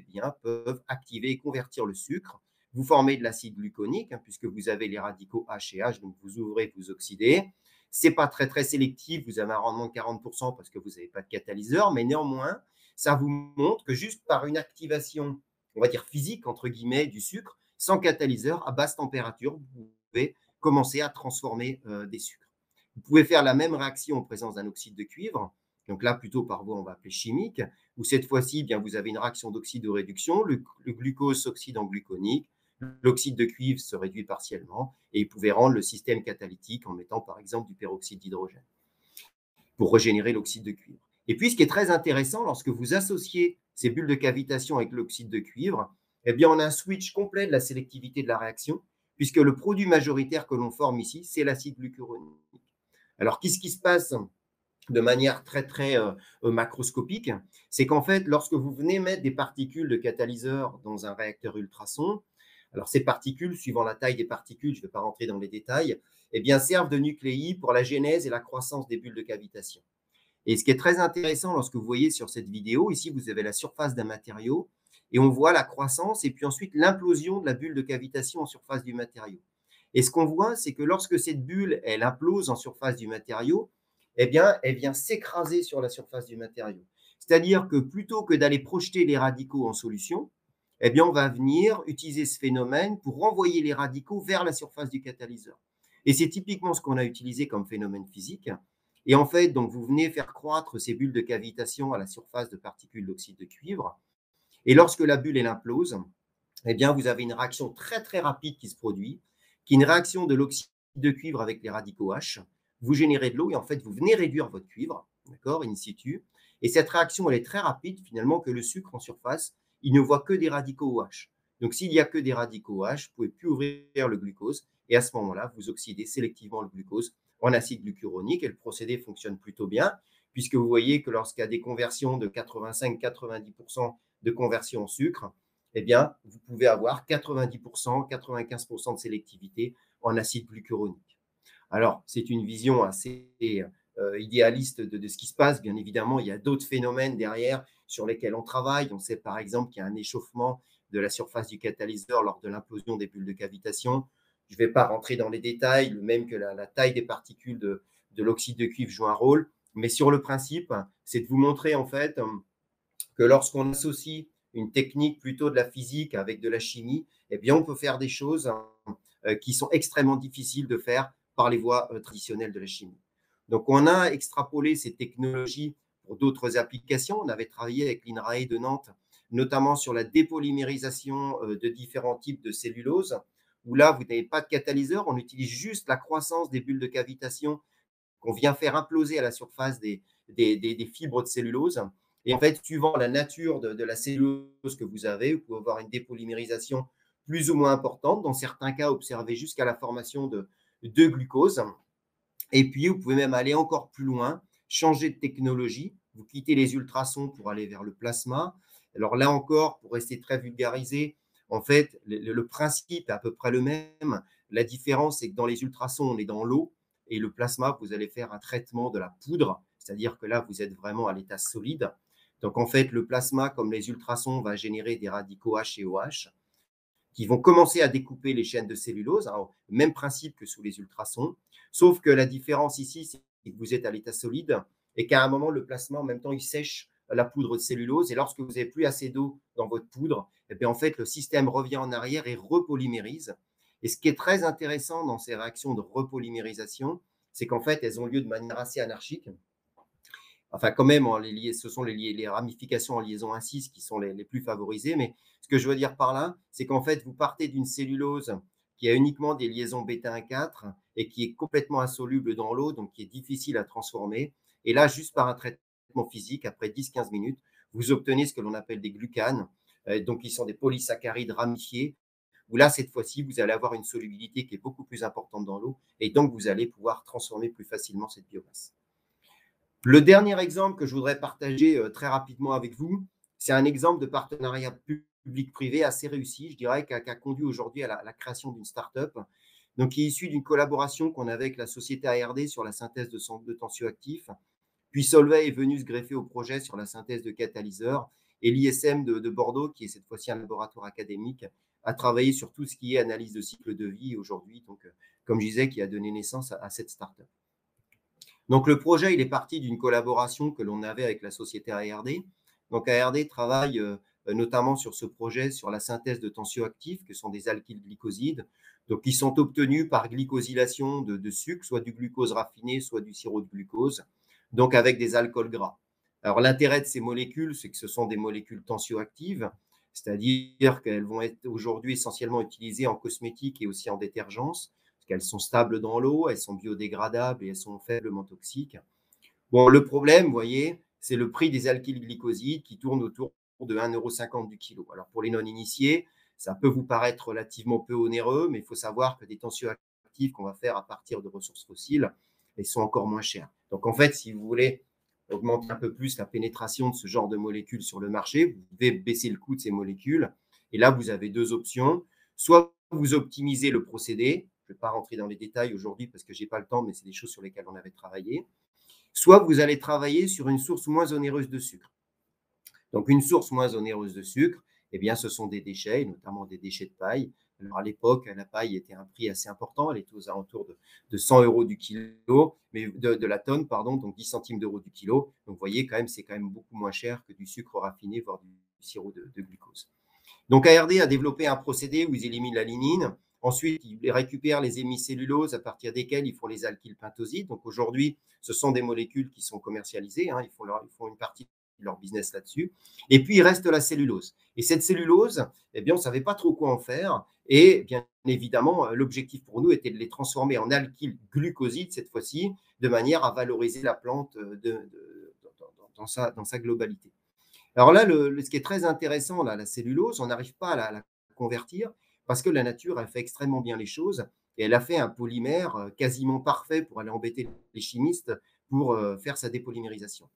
peuvent activer et convertir le sucre. Vous formez de l'acide gluconique, puisque vous avez les radicaux H et H, donc vous ouvrez, vous oxydez. Ce n'est pas très, très sélectif, vous avez un rendement de 40% parce que vous n'avez pas de catalyseur, mais néanmoins, ça vous montre que juste par une activation, on va dire physique, entre guillemets, du sucre, sans catalyseur, à basse température, vous pouvez commencer à transformer des sucres. Vous pouvez faire la même réaction en présence d'un oxyde de cuivre, donc là, plutôt par voie, on va appeler chimique, où cette fois-ci, vous avez une réaction d'oxyde de réduction, le glucose s'oxyde en gluconique, l'oxyde de cuivre se réduit partiellement, et vous pouvez rendre le système catalytique en mettant, par exemple, du peroxyde d'hydrogène pour régénérer l'oxyde de cuivre. Et puis, ce qui est très intéressant, lorsque vous associez ces bulles de cavitation avec l'oxyde de cuivre, on a un switch complet de la sélectivité de la réaction, puisque le produit majoritaire que l'on forme ici, c'est l'acide glucuronique. Alors, qu'est-ce qui se passe de manière très, très macroscopique? C'est qu'en fait, lorsque vous venez mettre des particules de catalyseur dans un réacteur ultrason, Alors, ces particules, suivant la taille des particules, je ne vais pas rentrer dans les détails, eh bien, servent de nucléi pour la genèse et la croissance des bulles de cavitation. Et ce qui est très intéressant lorsque vous voyez sur cette vidéo, ici, vous avez la surface d'un matériau et on voit la croissance et puis ensuite l'implosion de la bulle de cavitation en surface du matériau. Et ce qu'on voit, c'est que lorsque cette bulle, elle implose en surface du matériau, eh bien, elle vient s'écraser sur la surface du matériau. C'est-à-dire que plutôt que d'aller projeter les radicaux en solution, eh bien, on va venir utiliser ce phénomène pour renvoyer les radicaux vers la surface du catalyseur. Et c'est typiquement ce qu'on a utilisé comme phénomène physique. Et en fait, donc, vous venez faire croître ces bulles de cavitation à la surface de particules d'oxyde de cuivre. Et lorsque la bulle elle implose, eh bien, vous avez une réaction très, très rapide qui se produit, qui est une réaction de l'oxyde de cuivre avec les radicaux H. Vous générez de l'eau et en fait, vous venez réduire votre cuivre, d'accord, in situ. Et cette réaction, elle est très rapide, finalement, que le sucre en surface, il ne voit que des radicaux OH. Donc, s'il n'y a que des radicaux OH, vous ne pouvez plus ouvrir le glucose. Et à ce moment-là, vous oxydez sélectivement le glucose en acide glucuronique. Et le procédé fonctionne plutôt bien, puisque vous voyez que lorsqu'il y a des conversions de 85-90% de conversion en sucre, eh bien, vous pouvez avoir 90%, 95% de sélectivité en acide glucuronique. Alors, c'est une vision assez idéaliste de ce qui se passe. Bien évidemment, il y a d'autres phénomènes derrière sur lesquels on travaille. On sait par exemple qu'il y a un échauffement de la surface du catalyseur lors de l'implosion des bulles de cavitation. Je ne vais pas rentrer dans les détails, le même que la taille des particules de l'oxyde de cuivre joue un rôle. Mais sur le principe, c'est de vous montrer en fait que lorsqu'on associe une technique plutôt de la physique avec de la chimie, eh bien, on peut faire des choses qui sont extrêmement difficiles de faire par les voies traditionnelles de la chimie. Donc, on a extrapolé ces technologies pour d'autres applications. On avait travaillé avec l'INRAE de Nantes, notamment sur la dépolymérisation de différents types de cellulose, où là, vous n'avez pas de catalyseur, on utilise juste la croissance des bulles de cavitation qu'on vient faire imploser à la surface des fibres de cellulose. Et en fait, suivant la nature de la cellulose que vous avez, vous pouvez avoir une dépolymérisation plus ou moins importante. Dans certains cas, observer jusqu'à la formation de glucose. Et puis, vous pouvez même aller encore plus loin, changer de technologie. Vous quittez les ultrasons pour aller vers le plasma. Alors là encore, pour rester très vulgarisé, en fait, le principe est à peu près le même. La différence, c'est que dans les ultrasons, on est dans l'eau. Et le plasma, vous allez faire un traitement de la poudre. C'est-à-dire que là, vous êtes vraiment à l'état solide. Donc, en fait, le plasma, comme les ultrasons, va générer des radicaux H et OH qui vont commencer à découper les chaînes de cellulose, hein, même principe que sous les ultrasons, sauf que la différence ici, c'est que vous êtes à l'état solide et qu'à un moment, le plasma, en même temps, il sèche la poudre de cellulose et lorsque vous n'avez plus assez d'eau dans votre poudre, eh bien, en fait, le système revient en arrière et repolymérise. Et ce qui est très intéressant dans ces réactions de repolymérisation, c'est qu'en fait, elles ont lieu de manière assez anarchique. Enfin, quand même, ce sont les ramifications en liaison 1,6 qui sont les plus favorisées. Mais ce que je veux dire par là, c'est qu'en fait, vous partez d'une cellulose qui a uniquement des liaisons bêta-1,4 et qui est complètement insoluble dans l'eau, donc qui est difficile à transformer. Et là, juste par un traitement physique, après 10-15 minutes, vous obtenez ce que l'on appelle des glucanes, donc qui sont des polysaccharides ramifiés, où là, cette fois-ci, vous allez avoir une solubilité qui est beaucoup plus importante dans l'eau et donc vous allez pouvoir transformer plus facilement cette biomasse. Le dernier exemple que je voudrais partager très rapidement avec vous, c'est un exemple de partenariat public-privé assez réussi, je dirais, qui a conduit aujourd'hui à la création d'une start-up, donc qui est issue d'une collaboration qu'on avait avec la société ARD sur la synthèse de tensioactifs. Puis Solvay est venu se greffer au projet sur la synthèse de catalyseurs et l'ISM de Bordeaux, qui est cette fois-ci un laboratoire académique, a travaillé sur tout ce qui est analyse de cycle de vie aujourd'hui, donc comme je disais, qui a donné naissance à cette start-up. Donc, le projet, il est parti d'une collaboration que l'on avait avec la société ARD. Donc, ARD travaille notamment sur ce projet, sur la synthèse de tensioactifs, que sont des alkyles glycosides, donc qui sont obtenus par glycosylation de sucre, soit du glucose raffiné, soit du sirop de glucose, donc avec des alcools gras. Alors, l'intérêt de ces molécules, c'est que ce sont des molécules tensioactives, c'est-à-dire qu'elles vont être aujourd'hui essentiellement utilisées en cosmétique et aussi en détergence, parce qu'elles sont stables dans l'eau, elles sont biodégradables et elles sont faiblement toxiques. Bon, le problème, vous voyez, c'est le prix des alkyles glycosides qui tourne autour de 1,50 € du kilo. Alors, pour les non-initiés, ça peut vous paraître relativement peu onéreux, mais il faut savoir que des tensioactifs qu'on va faire à partir de ressources fossiles, elles sont encore moins chères. Donc, en fait, si vous voulez augmenter un peu plus la pénétration de ce genre de molécules sur le marché, vous devez baisser le coût de ces molécules. Et là, vous avez deux options. Soit vous optimisez le procédé, je ne vais pas rentrer dans les détails aujourd'hui parce que je n'ai pas le temps, mais c'est des choses sur lesquelles on avait travaillé. Soit vous allez travailler sur une source moins onéreuse de sucre. Donc, une source moins onéreuse de sucre, eh bien, ce sont des déchets, notamment des déchets de paille. Alors, à l'époque, la paille était un prix assez important. Elle était aux alentours de 100 euros du kilo, mais de la tonne, pardon, donc 10 centimes d'euros du kilo. Donc, vous voyez, quand même, c'est quand même beaucoup moins cher que du sucre raffiné, voire du sirop de glucose. Donc, ARD a développé un procédé où ils éliminent la lignine. Ensuite, ils récupèrent les hémicelluloses à partir desquelles ils font les alkylpentosides. Donc, aujourd'hui, ce sont des molécules qui sont commercialisées. Ils font une partie de leur business là-dessus. Et puis, il reste la cellulose. Et cette cellulose, eh bien, on ne savait pas trop quoi en faire. Et bien évidemment, l'objectif pour nous était de les transformer en alkylglucosides cette fois-ci, de manière à valoriser la plante dans sa globalité. Alors là, ce qui est très intéressant, là, la cellulose, on n'arrive pas à la convertir parce que la nature, elle fait extrêmement bien les choses et elle a fait un polymère quasiment parfait pour aller embêter les chimistes pour faire sa dépolymérisation.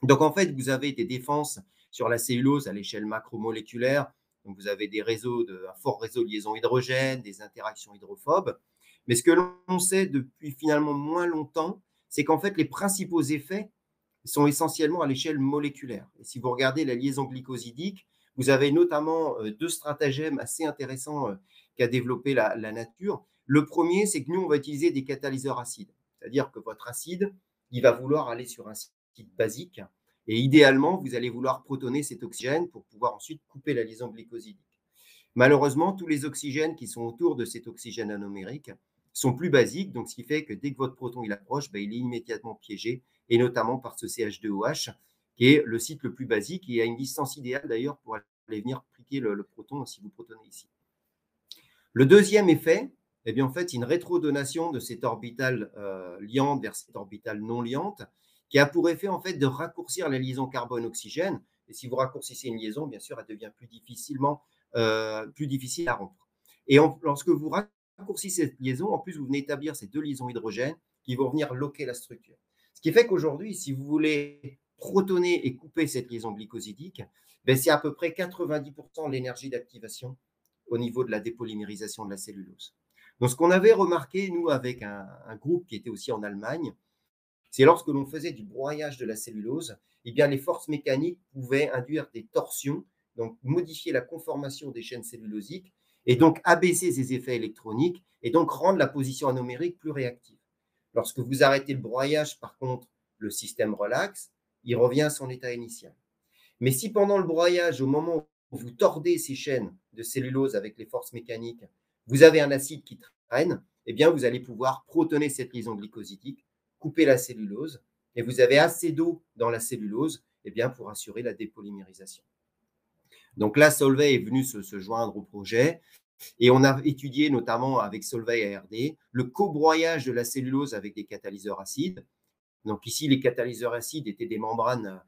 Donc, en fait, vous avez des défenses sur la cellulose à l'échelle macromoléculaire. Donc, vous avez un fort réseau de liaisons hydrogènes, des interactions hydrophobes. Mais ce que l'on sait depuis finalement moins longtemps, c'est qu'en fait, les principaux effets sont essentiellement à l'échelle moléculaire. Et si vous regardez la liaison glycosidique, vous avez notamment deux stratagèmes assez intéressants qu'a développé la nature. Le premier, c'est que nous, on va utiliser des catalyseurs acides. C'est-à-dire que votre acide, il va vouloir aller sur un site basique et idéalement, vous allez vouloir protoner cet oxygène pour pouvoir ensuite couper la liaison glycosidique. Malheureusement, tous les oxygènes qui sont autour de cet oxygène anomérique sont plus basiques, donc ce qui fait que dès que votre proton il approche, il est immédiatement piégé, et notamment par ce CH2OH, qui est le site le plus basique, et a une distance idéale d'ailleurs pour aller venir piquer le proton si vous protonez ici. Le deuxième effet, eh bien, en fait, une rétrodonation de cette orbitale liante vers cette orbitale non liante, qui a pour effet en fait de raccourcir la liaison carbone-oxygène. Et si vous raccourcissez une liaison, bien sûr, elle devient plus difficile à rompre. Et lorsque vous raccourcissez cette liaison, en plus, vous venez établir ces deux liaisons hydrogènes qui vont venir loquer la structure. Ce qui fait qu'aujourd'hui, si vous voulez protoner et couper cette liaison glycosidique, c'est à peu près 90% de l'énergie d'activation au niveau de la dépolymérisation de la cellulose. Donc, ce qu'on avait remarqué, nous, avec un groupe qui était aussi en Allemagne, c'est lorsque l'on faisait du broyage de la cellulose, eh bien, les forces mécaniques pouvaient induire des torsions, donc modifier la conformation des chaînes cellulosiques et donc abaisser ces effets électroniques et donc rendre la position anomérique plus réactive. Lorsque vous arrêtez le broyage, par contre, le système relaxe, il revient à son état initial. Mais si pendant le broyage, au moment où vous tordez ces chaînes de cellulose avec les forces mécaniques, vous avez un acide qui traîne, eh bien, vous allez pouvoir protoner cette liaison glycosidique, couper la cellulose, et vous avez assez d'eau dans la cellulose eh bien, pour assurer la dépolymérisation. Donc là, Solvay est venu se joindre au projet et on a étudié notamment avec Solvay ARD le cobroyage de la cellulose avec des catalyseurs acides. Donc ici, les catalyseurs acides étaient des membranes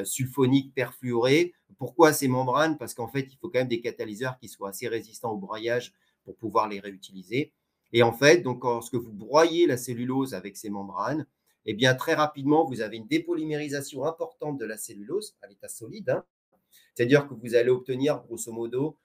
sulfoniques perfluorées. Pourquoi ces membranes? Parce qu'en fait, il faut quand même des catalyseurs qui soient assez résistants au broyage pour pouvoir les réutiliser. Et en fait, donc, lorsque vous broyez la cellulose avec ces membranes, eh bien, très rapidement, vous avez une dépolymérisation importante de la cellulose à l'état solide. C'est-à-dire que vous allez obtenir, grosso modo,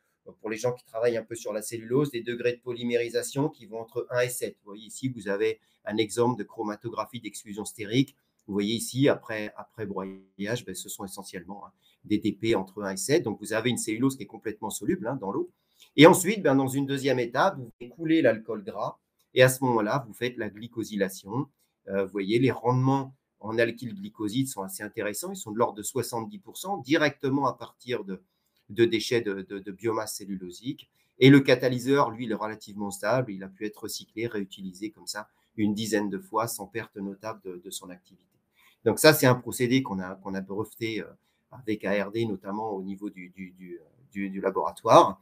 pour les gens qui travaillent un peu sur la cellulose, des degrés de polymérisation qui vont entre 1 et 7. Vous voyez ici, vous avez un exemple de chromatographie d'exclusion stérique. Vous voyez ici, après broyage, ce sont essentiellement des TP entre 1 et 7. Donc, vous avez une cellulose qui est complètement soluble dans l'eau. Et ensuite, dans une deuxième étape, vous coulez l'alcool gras. Et à ce moment-là, vous faites la glycosylation. Vous voyez, les rendements en alkylglycosides sont assez intéressants. Ils sont de l'ordre de 70% directement à partir de déchets de biomasse cellulosique. Et le catalyseur, lui, il est relativement stable. Il a pu être recyclé, réutilisé comme ça une dizaine de fois sans perte notable de son activité. Donc ça, c'est un procédé qu'on a breveté avec ARD, notamment au niveau du laboratoire.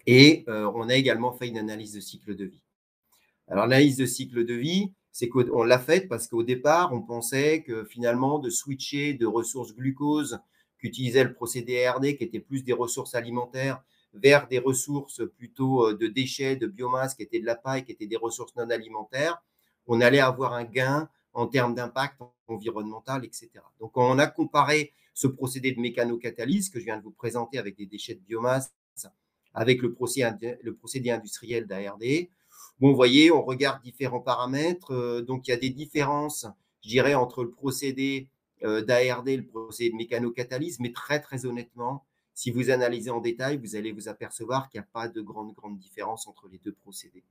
Et on a également fait une analyse de cycle de vie. Alors, l'analyse de cycle de vie, c'est qu'on l'a faite parce qu'au départ, on pensait que finalement, de switcher de ressources glucose qu'utilisait le procédé ARD, qui était plus des ressources alimentaires, vers des ressources plutôt de déchets, de biomasse, qui étaient de la paille, qui étaient des ressources non alimentaires, on allait avoir un gain en termes d'impact environnemental, etc. Donc, on a comparé ce procédé de mécanocatalyse que je viens de vous présenter avec des déchets de biomasse avec le procédé industriel d'ARD. Bon, vous voyez, on regarde différents paramètres. Donc, il y a des différences, je dirais, entre le procédé d'ARD et le procédé de mécanocatalyse, mais très, très honnêtement, si vous analysez en détail, vous allez vous apercevoir qu'il n'y a pas de grande différence entre les deux procédés.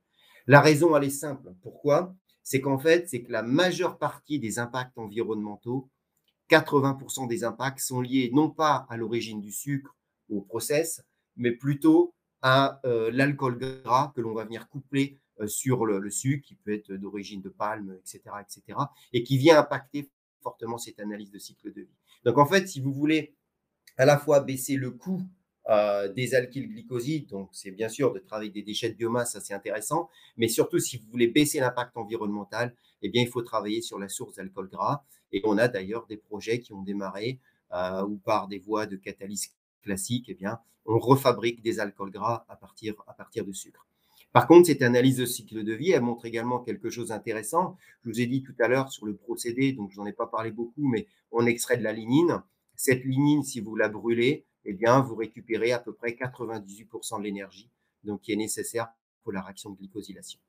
La raison, elle est simple. Pourquoi? C'est qu'en fait, c'est que la majeure partie des impacts environnementaux, 80% des impacts sont liés non pas à l'origine du sucre ou au process, mais plutôt à l'alcool gras que l'on va venir coupler sur le sucre, qui peut être d'origine de palme, etc., et qui vient impacter fortement cette analyse de cycle de vie. Donc en fait, si vous voulez à la fois baisser le coût des alkylglycosides, donc c'est bien sûr de travailler des déchets de biomasse, ça c'est intéressant, mais surtout si vous voulez baisser l'impact environnemental, eh bien il faut travailler sur la source d'alcool gras. Et on a d'ailleurs des projets qui ont démarré où par des voies de catalyse classique, eh bien on refabrique des alcools gras à partir de sucre. Par contre, cette analyse de cycle de vie, elle montre également quelque chose d'intéressant. Je vous ai dit tout à l'heure sur le procédé, donc je n'en ai pas parlé beaucoup, mais on extrait de la lignine. Cette lignine, si vous la brûlez, eh bien, vous récupérez à peu près 98% de l'énergie donc, qui est nécessaire pour la réaction de glycosylation.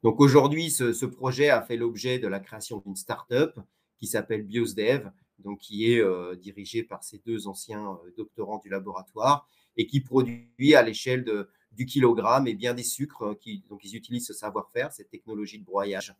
Donc aujourd'hui, ce projet a fait l'objet de la création d'une start-up qui s'appelle BIOSDEV, donc qui est dirigée par ces deux anciens doctorants du laboratoire et qui produit à l'échelle du kilogramme et bien des sucres. Donc ils utilisent ce savoir-faire, cette technologie de broyage.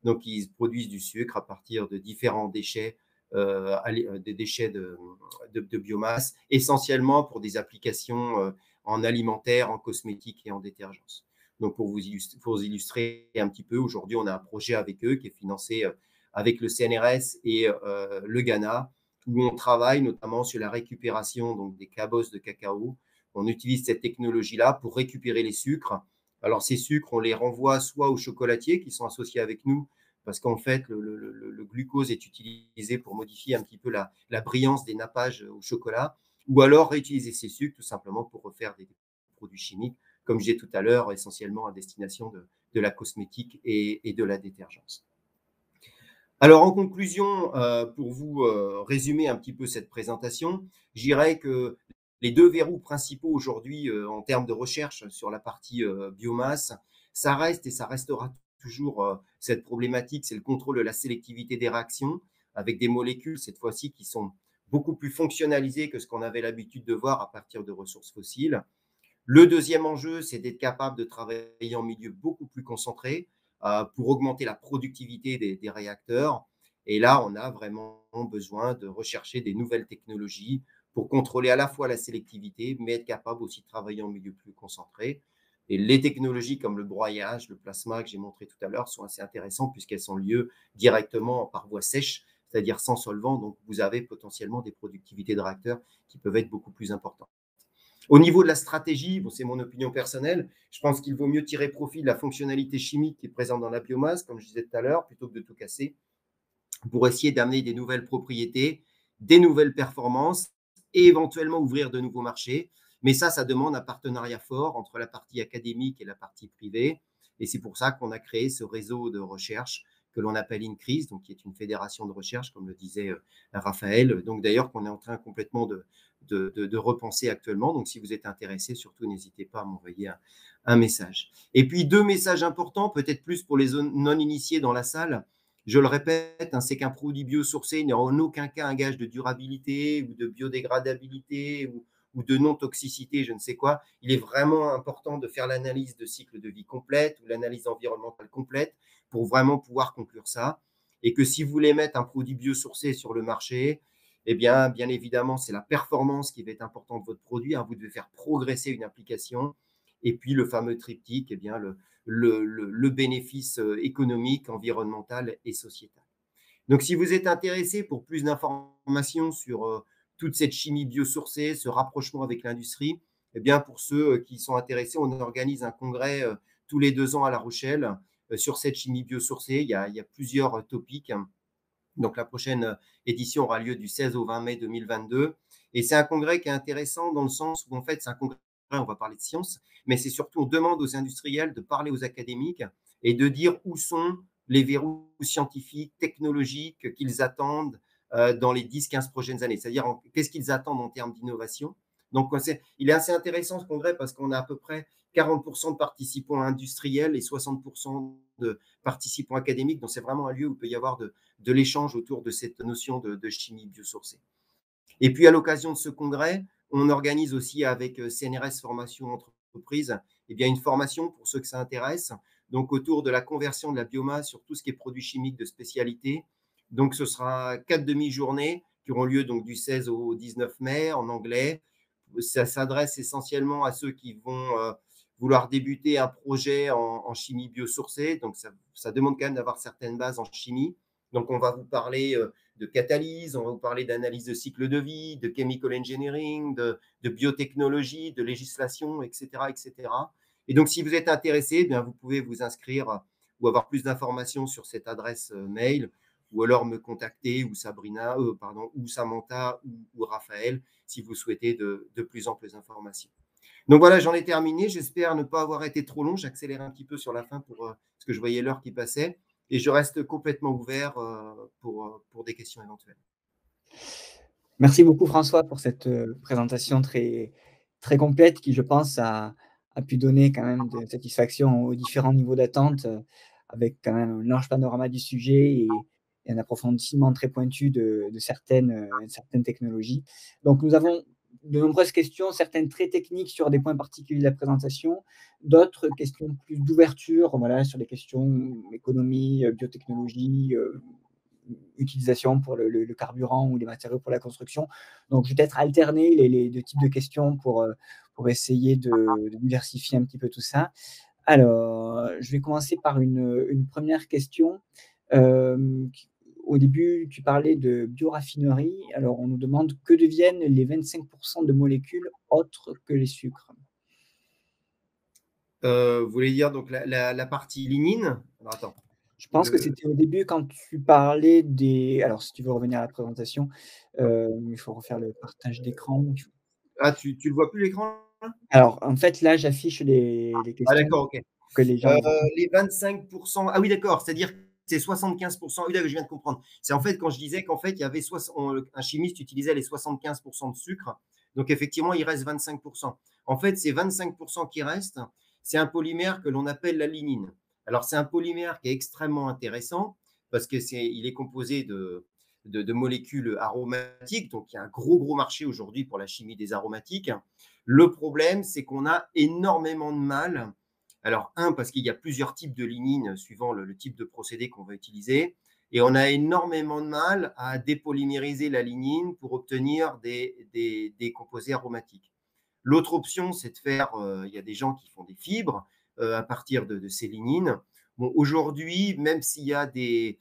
Donc ils produisent du sucre à partir de différents déchets, des déchets de biomasse, essentiellement pour des applications en alimentaire, en cosmétique et en détergence. Donc, pour vous illustrer un petit peu, aujourd'hui, on a un projet avec eux qui est financé avec le CNRS et le Ghana, où on travaille notamment sur la récupération donc, des cabosses de cacao. On utilise cette technologie-là pour récupérer les sucres. Alors, ces sucres, on les renvoie soit aux chocolatiers qui sont associés avec nous, parce qu'en fait, le glucose est utilisé pour modifier un petit peu la brillance des nappages au chocolat, ou alors réutiliser ces sucres tout simplement pour refaire des produits chimiques, comme je disais tout à l'heure, essentiellement à destination de la cosmétique et de la détergence. Alors, en conclusion, pour vous résumer un petit peu cette présentation, je dirais que les deux verrous principaux aujourd'hui en termes de recherche sur la partie biomasse, ça reste et ça restera toujours cette problématique, c'est le contrôle de la sélectivité des réactions avec des molécules, cette fois-ci, qui sont beaucoup plus fonctionnalisées que ce qu'on avait l'habitude de voir à partir de ressources fossiles. Le deuxième enjeu, c'est d'être capable de travailler en milieu beaucoup plus concentré pour augmenter la productivité des réacteurs. Et là, on a vraiment besoin de rechercher des nouvelles technologies pour contrôler à la fois la sélectivité, mais être capable aussi de travailler en milieu plus concentré. Et les technologies comme le broyage, le plasma que j'ai montré tout à l'heure sont assez intéressantes puisqu'elles sont liées directement par voie sèche, c'est-à-dire sans solvant. Donc, vous avez potentiellement des productivités de réacteurs qui peuvent être beaucoup plus importantes. Au niveau de la stratégie, bon, c'est mon opinion personnelle, je pense qu'il vaut mieux tirer profit de la fonctionnalité chimique qui est présente dans la biomasse, comme je disais tout à l'heure, plutôt que de tout casser, pour essayer d'amener des nouvelles propriétés, des nouvelles performances et éventuellement ouvrir de nouveaux marchés. Mais ça demande un partenariat fort entre la partie académique et la partie privée. Et c'est pour ça qu'on a créé ce réseau de recherche que l'on appelle INCRIS, donc qui est une fédération de recherche, comme le disait Raphaël. Donc d'ailleurs qu'on est en train complètement de repenser actuellement. Donc si vous êtes intéressé, surtout n'hésitez pas à m'envoyer un message. Et puis deux messages importants, peut-être plus pour les non-initiés dans la salle. Je le répète, c'est qu'un produit biosourcé n'est en aucun cas un gage de durabilité ou de biodégradabilité ou de non-toxicité, je ne sais quoi. Il est vraiment important de faire l'analyse de cycle de vie complète ou l'analyse environnementale complète pour vraiment pouvoir conclure ça. Et que si vous voulez mettre un produit biosourcé sur le marché, eh bien évidemment, c'est la performance qui va être importante de votre produit. Vous devez faire progresser une application. Et puis, le fameux triptyque, eh bien, le bénéfice économique, environnemental et sociétal. Donc, si vous êtes intéressé pour plus d'informations sur toute cette chimie biosourcée, ce rapprochement avec l'industrie, eh bien, pour ceux qui sont intéressés, on organise un congrès tous les 2 ans à La Rochelle sur cette chimie biosourcée. Il y a plusieurs topics. Donc, la prochaine édition aura lieu du 16 au 20 mai 2022. Et c'est un congrès qui est intéressant dans le sens où, en fait, c'est un congrès, on va parler de science, mais c'est surtout, on demande aux industriels de parler aux académiques et de dire où sont les verrous scientifiques, technologiques qu'ils attendent dans les 10-15 prochaines années. C'est-à-dire, qu'est-ce qu'ils attendent en termes d'innovation Donc, il est assez intéressant ce congrès parce qu'on a à peu près 40 de participants industriels et 60 de participants académiques. Donc, c'est vraiment un lieu où il peut y avoir de l'échange autour de cette notion de chimie biosourcée. Et puis, à l'occasion de ce congrès, on organise aussi avec CNRS Formation Entreprise une formation pour ceux que ça intéresse, donc autour de la conversion de la biomasse sur tout ce qui est produits chimiques de spécialité. Donc, ce sera 4 demi-journées qui auront lieu donc du 16 au 19 mai en anglais. Ça s'adresse essentiellement à ceux qui vont vouloir débuter un projet en chimie biosourcée. Donc, ça demande quand même d'avoir certaines bases en chimie. Donc, on va vous parler de catalyse, on va vous parler d'analyse de cycle de vie, de chemical engineering, de biotechnologie, de législation, etc., etc. Et donc, si vous êtes intéressé, vous pouvez vous inscrire ou avoir plus d'informations sur cette adresse mail, ou alors me contacter, ou Sabrina, ou Samantha, ou Raphaël, si vous souhaitez de plus amples informations. Donc voilà, j'en ai terminé. J'espère ne pas avoir été trop long. J'accélère un petit peu sur la fin parce que je voyais l'heure qui passait. Et je reste complètement ouvert pour des questions éventuelles. Merci beaucoup François pour cette, présentation très très complète qui, je pense, a pu donner quand même de satisfaction aux différents niveaux d'attente, avec quand même un large panorama du sujet et un approfondissement très pointu de certaines technologies. Donc nous avons de nombreuses questions, certaines très techniques sur des points particuliers de la présentation, d'autres questions plus d'ouverture, voilà, sur des questions économie, biotechnologie, utilisation pour le carburant ou les matériaux pour la construction. Donc, je vais peut-être alterner les 2 types de questions pour essayer de diversifier un petit peu tout ça. Alors, je vais commencer par une 1re question. Qui au début, tu parlais de bioraffinerie. Alors, on nous demande: «Que deviennent les 25 de molécules autres que les sucres?» Vous voulez dire donc la partie lignine? Alors, attends. Je pense que Le... c'était au début quand tu parlais des alors si tu veux revenir à la présentation, il faut refaire le partage d'écran. Ah, tu le vois plus l'écran là? Alors en fait, là, j'affiche les Ah questions d'accord, ok. pour que les gens voient. Les 25%, ah oui, d'accord, c'est-à-dire que c'est 75%. Oui, d'accord, je viens de comprendre. C'est en fait quand je disais qu'en fait, il y avait un chimiste utilisait les 75% de sucre. Donc effectivement, il reste 25%. En fait, ces 25% qui restent, c'est un polymère que l'on appelle la lignine. Alors, c'est un polymère qui est extrêmement intéressant parce il est composé de molécules aromatiques. Donc, il y a un gros marché aujourd'hui pour la chimie des aromatiques. Le problème, c'est qu'on a énormément de mal. Alors, parce qu'il y a plusieurs types de lignine suivant le type de procédé qu'on va utiliser. Et on a énormément de mal à dépolymériser la lignine pour obtenir des composés aromatiques. L'autre option, c'est de faire, il y a des gens qui font des fibres à partir de ces lignines. Bon, aujourd'hui, même s'il y a des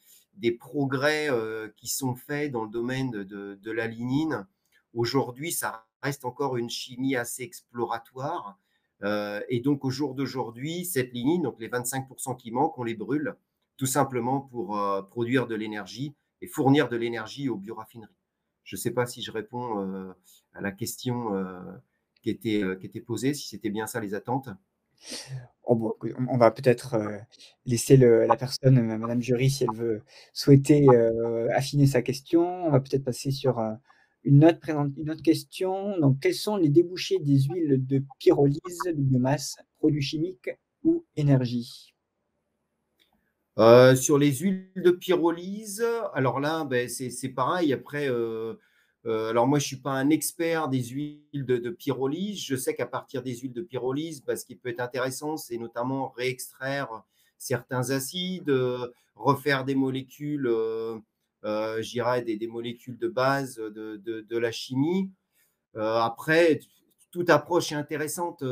progrès qui sont faits dans le domaine de la lignine, aujourd'hui, ça reste encore une chimie assez exploratoire. Et donc, au jour d'aujourd'hui, cette lignine, donc les 25% qui manquent, on les brûle tout simplement pour produire de l'énergie et fournir de l'énergie aux bioraffineries. Je ne sais pas si je réponds à la question qui était posée, si c'était bien ça les attentes. Oh bon, écoute, on va peut-être, laisser la personne, madame Jury, si elle veut souhaiter, affiner sa question. On va peut-être passer sur, une autre question. Donc, quels sont les débouchés des huiles de pyrolyse de biomasse, produits chimiques ou énergie? Sur les huiles de pyrolyse, alors là, ben, c'est pareil. Après, alors moi, je suis pas un expert des huiles de pyrolyse. Je sais qu'à partir des huiles de pyrolyse, ce qui peut être intéressant, c'est notamment réextraire certains acides, refaire des molécules, je dirais des molécules de base de la chimie. Après, toute approche est intéressante.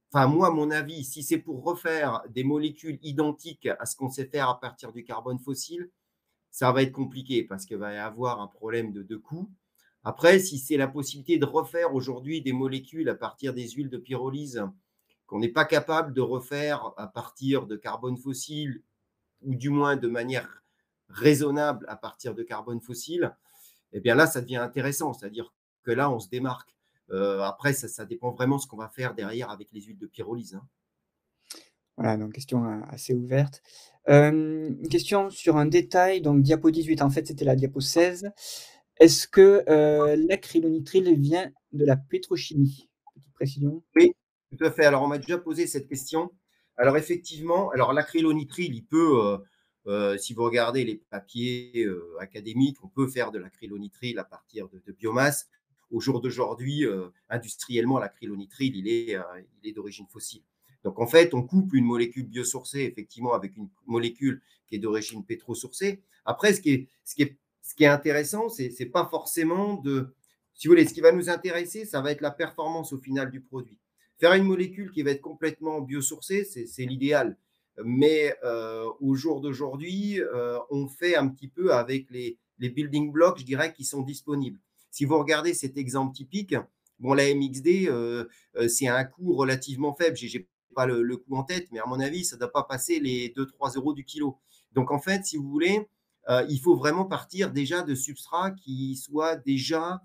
Enfin, moi, mon avis, si c'est pour refaire des molécules identiques à ce qu'on sait faire à partir du carbone fossile, ça va être compliqué parce qu'il va y avoir un problème de coût. Après, si c'est la possibilité de refaire aujourd'hui des molécules à partir des huiles de pyrolyse qu'on n'est pas capable de refaire à partir de carbone fossile, ou du moins de manière raisonnable à partir de carbone fossile, eh bien là, ça devient intéressant. C'est-à-dire que là, on se démarque. Après, ça dépend vraiment de ce qu'on va faire derrière avec les huiles de pyrolyse, hein. Voilà, donc question, assez ouverte. Une question sur un détail, donc diapo 18, en fait, c'était la diapo 16. Est-ce que, l'acrylonitrile vient de la pétrochimie? Petite précision. Oui, tout à fait. Alors, on m'a déjà posé cette question. Alors, effectivement, alors l'acrylonitrile, il peut, si vous regardez les papiers académiques, on peut faire de l'acrylonitrile à partir de biomasse. Au jour d'aujourd'hui, industriellement, l'acrylonitrile, il est d'origine fossile. Donc, en fait, on couple une molécule biosourcée, effectivement, avec une molécule qui est d'origine pétrosourcée. Après, ce qui est intéressant, c'est pas forcément de, si vous voulez, ce qui va nous intéresser, ça va être la performance au final du produit. Faire une molécule qui va être complètement biosourcée, c'est l'idéal. Mais au jour d'aujourd'hui, on fait un petit peu avec les building blocks, je dirais, qui sont disponibles. Si vous regardez cet exemple typique, bon, la MXD, c'est un coût relativement faible. Je n'ai pas le coût en tête, mais à mon avis, ça ne doit pas passer les 2-3 euros du kilo. Donc, en fait, si vous voulez, il faut vraiment partir déjà de substrats qui soient déjà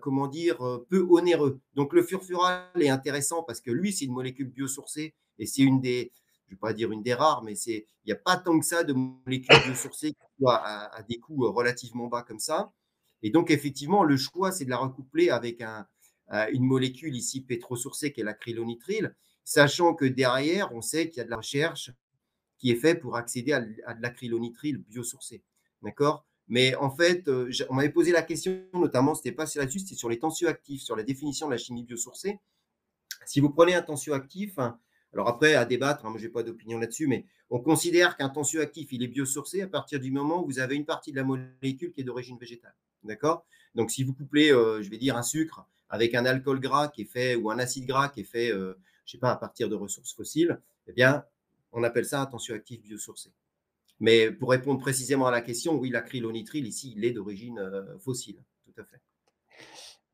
comment dire, peu onéreux. Donc le furfural est intéressant parce que lui, c'est une molécule biosourcée et c'est une des, je ne vais pas dire une des rares, mais il n'y a pas tant que ça de molécules biosourcées qui soient à des coûts relativement bas comme ça. Et donc effectivement, le choix, c'est de la recoupler avec une molécule ici pétrosourcée qui est l'acrylonitrile, sachant que derrière, on sait qu'il y a de la recherche qui est faite pour accéder à de l'acrylonitrile biosourcée. D'accord. Mais en fait, on m'avait posé la question, notamment, c'était pas là-dessus, c'était sur les tensioactifs, sur la définition de la chimie biosourcée. Si vous prenez un tensioactif, hein, alors après, à débattre, hein, moi, je n'ai pas d'opinion là-dessus, mais on considère qu'un tensioactif, il est biosourcé à partir du moment où vous avez une partie de la molécule qui est d'origine végétale. D'accord. Donc, si vous couplez, je vais dire, un sucre avec un alcool gras qui est fait, ou un acide gras qui est fait, je ne sais pas, à partir de ressources fossiles, eh bien, on appelle ça un tensioactif biosourcé. Mais pour répondre précisément à la question, oui, l'acrylonitrile, ici, il est d'origine fossile, tout à fait.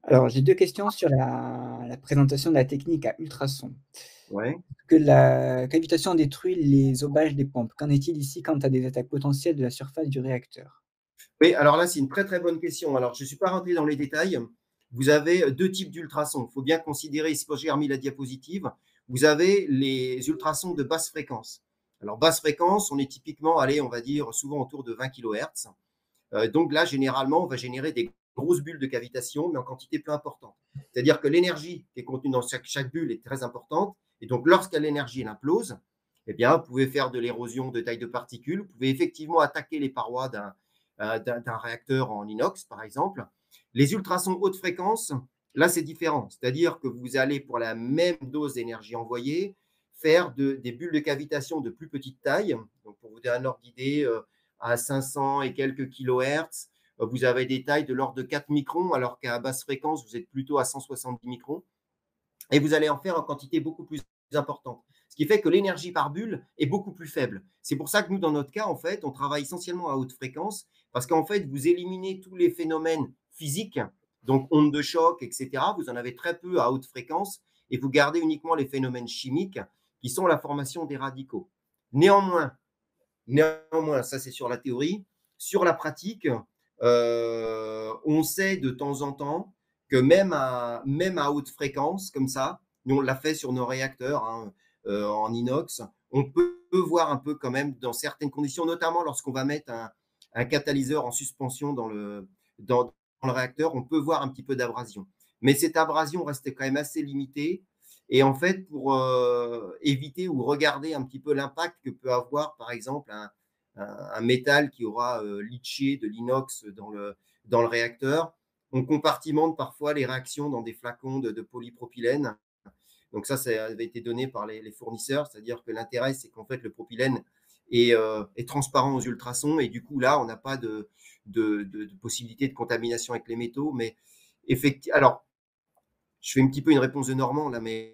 Alors, j'ai 2 questions sur la présentation de la technique à ultrasons. Ouais. Que la cavitation détruit les aubages des pompes. Qu'en est-il ici quant à des attaques potentielles de la surface du réacteur? Oui, alors là, c'est une très très bonne question. Alors, je ne suis pas rentré dans les détails. Vous avez deux types d'ultrasons. Il faut bien considérer, ici, j'ai remis la diapositive, vous avez les ultrasons de basse fréquence. Alors, basse fréquence, on est typiquement, allez, on va dire, souvent autour de 20 kHz. Donc là, généralement, on va générer des grosses bulles de cavitation, mais en quantité peu importante. C'est-à-dire que l'énergie qui est contenue dans chaque bulle est très importante. Et donc, lorsque l'énergie implose, eh bien, vous pouvez faire de l'érosion de taille de particules. Vous pouvez effectivement attaquer les parois d'un réacteur en inox, par exemple. Les ultrasons haute fréquence, là, c'est différent. C'est-à-dire que vous allez, pour la même dose d'énergie envoyée, faire des bulles de cavitation de plus petite taille. Donc, pour vous donner un ordre d'idée, à 500 et quelques kilohertz, vous avez des tailles de l'ordre de 4 microns, alors qu'à basse fréquence, vous êtes plutôt à 170 microns. Et vous allez en faire en quantité beaucoup plus importante. Ce qui fait que l'énergie par bulle est beaucoup plus faible. C'est pour ça que nous, dans notre cas, en fait, on travaille essentiellement à haute fréquence, parce qu'en fait, vous éliminez tous les phénomènes physiques, donc ondes de choc, etc. Vous en avez très peu à haute fréquence, et vous gardez uniquement les phénomènes chimiques, qui sont la formation des radicaux. Néanmoins, ça c'est sur la théorie. Sur la pratique, on sait de temps en temps que même à haute fréquence, comme ça, nous on l'a fait sur nos réacteurs hein, en inox, on peut voir un peu quand même dans certaines conditions, notamment lorsqu'on va mettre un catalyseur en suspension dans le réacteur, on peut voir un petit peu d'abrasion. Mais cette abrasion reste quand même assez limitée. Et en fait, pour éviter ou regarder un petit peu l'impact que peut avoir, par exemple, un métal qui aura leaché de l'inox dans le réacteur, on compartimente parfois les réactions dans des flacons de polypropylène. Donc ça avait été donné par les fournisseurs, c'est-à-dire que l'intérêt, c'est qu'en fait, le propylène est transparent aux ultrasons et du coup, là, on n'a pas de possibilité de contamination avec les métaux. Mais effectivement, alors, je fais un petit peu une réponse de Normand là, mais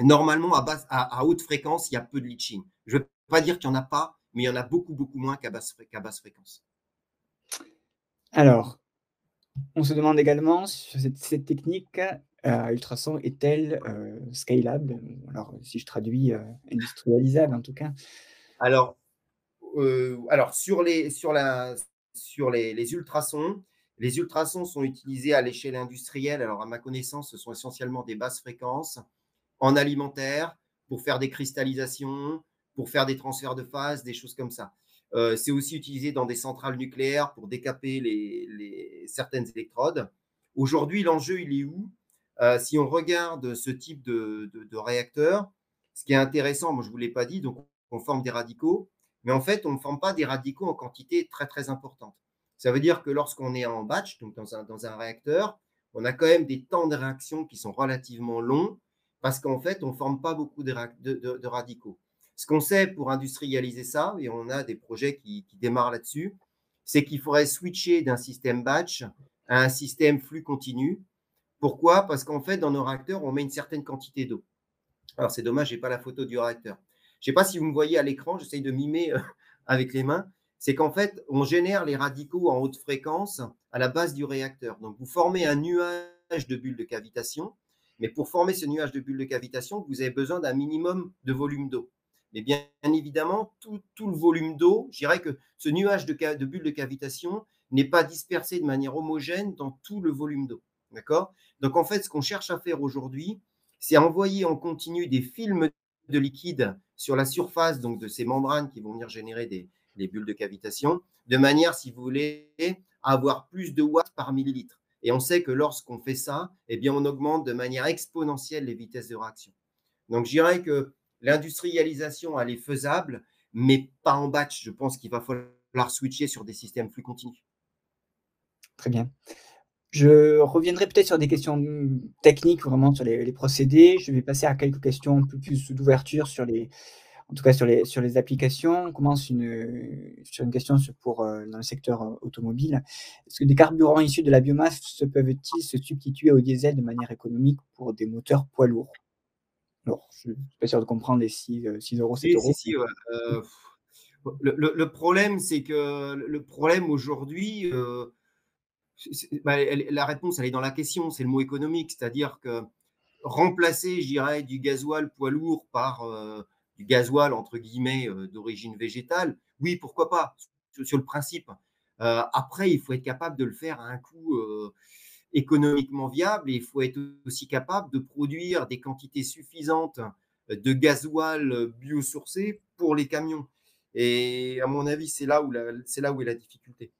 normalement, à haute fréquence, il y a peu de leaching. Je ne veux pas dire qu'il n'y en a pas, mais il y en a beaucoup, beaucoup moins qu'à basse fréquence. Alors, on se demande également si cette technique, à ultrasons est-elle, scalable? Alors, si je traduis, industrialisable en tout cas? Alors, sur les ultrasons, les ultrasons sont utilisés à l'échelle industrielle. Alors, à ma connaissance, ce sont essentiellement des basses fréquences en alimentaire pour faire des cristallisations, pour faire des transferts de phase, des choses comme ça. C'est aussi utilisé dans des centrales nucléaires pour décaper certaines électrodes. Aujourd'hui, l'enjeu, il est où? Si on regarde ce type de réacteur, ce qui est intéressant, moi je ne vous l'ai pas dit, donc on forme des radicaux, mais en fait, on ne forme pas des radicaux en quantité très très importante. Ça veut dire que lorsqu'on est en batch, donc dans un réacteur, on a quand même des temps de réaction qui sont relativement longs parce qu'en fait, on ne forme pas beaucoup de radicaux. Ce qu'on sait pour industrialiser ça, et on a des projets qui démarrent là-dessus, c'est qu'il faudrait switcher d'un système batch à un système flux continu. Pourquoi? Parce qu'en fait, dans nos réacteurs, on met une certaine quantité d'eau. Alors, c'est dommage, je n'ai pas la photo du réacteur. Je ne sais pas si vous me voyez à l'écran, j'essaye de mimer avec les mains. C'est qu'en fait, on génère les radicaux en haute fréquence à la base du réacteur. Donc, vous formez un nuage de bulles de cavitation, mais pour former ce nuage de bulles de cavitation, vous avez besoin d'un minimum de volume d'eau. Mais bien évidemment, tout le volume d'eau, je dirais que ce nuage de bulles de cavitation n'est pas dispersé de manière homogène dans tout le volume d'eau. D'accord? Donc, en fait, ce qu'on cherche à faire aujourd'hui, c'est envoyer en continu des films de liquide sur la surface donc, de ces membranes qui vont venir générer des bulles de cavitation, de manière, si vous voulez, à avoir plus de watts par millilitre. Et on sait que lorsqu'on fait ça, eh bien, on augmente de manière exponentielle les vitesses de réaction. Donc, je dirais que l'industrialisation, elle est faisable, mais pas en batch. Je pense qu'il va falloir switcher sur des systèmes flux continus. Très bien. Je reviendrai peut-être sur des questions, techniques, vraiment sur les procédés. Je vais passer à quelques questions un peu plus d'ouverture sur les en tout cas sur les applications. On commence sur une question dans le secteur, automobile. Est-ce que des carburants issus de la biomasse peuvent-ils se substituer au diesel de manière économique pour des moteurs poids lourds? Alors, je suis pas sûr de comprendre les 6 €, 7 Oui, si, €. si, ouais. Le problème, c'est que le problème aujourd'hui, la réponse, elle est dans la question, c'est le mot économique, c'est-à-dire que remplacer, je dirais, du gasoil poids lourd par du gasoil, entre guillemets, d'origine végétale, oui, pourquoi pas, sur le principe. Après, il faut être capable de le faire à un coût économiquement viable et il faut être aussi capable de produire des quantités suffisantes de gasoil biosourcé pour les camions. Et à mon avis, c'est là où est la difficulté.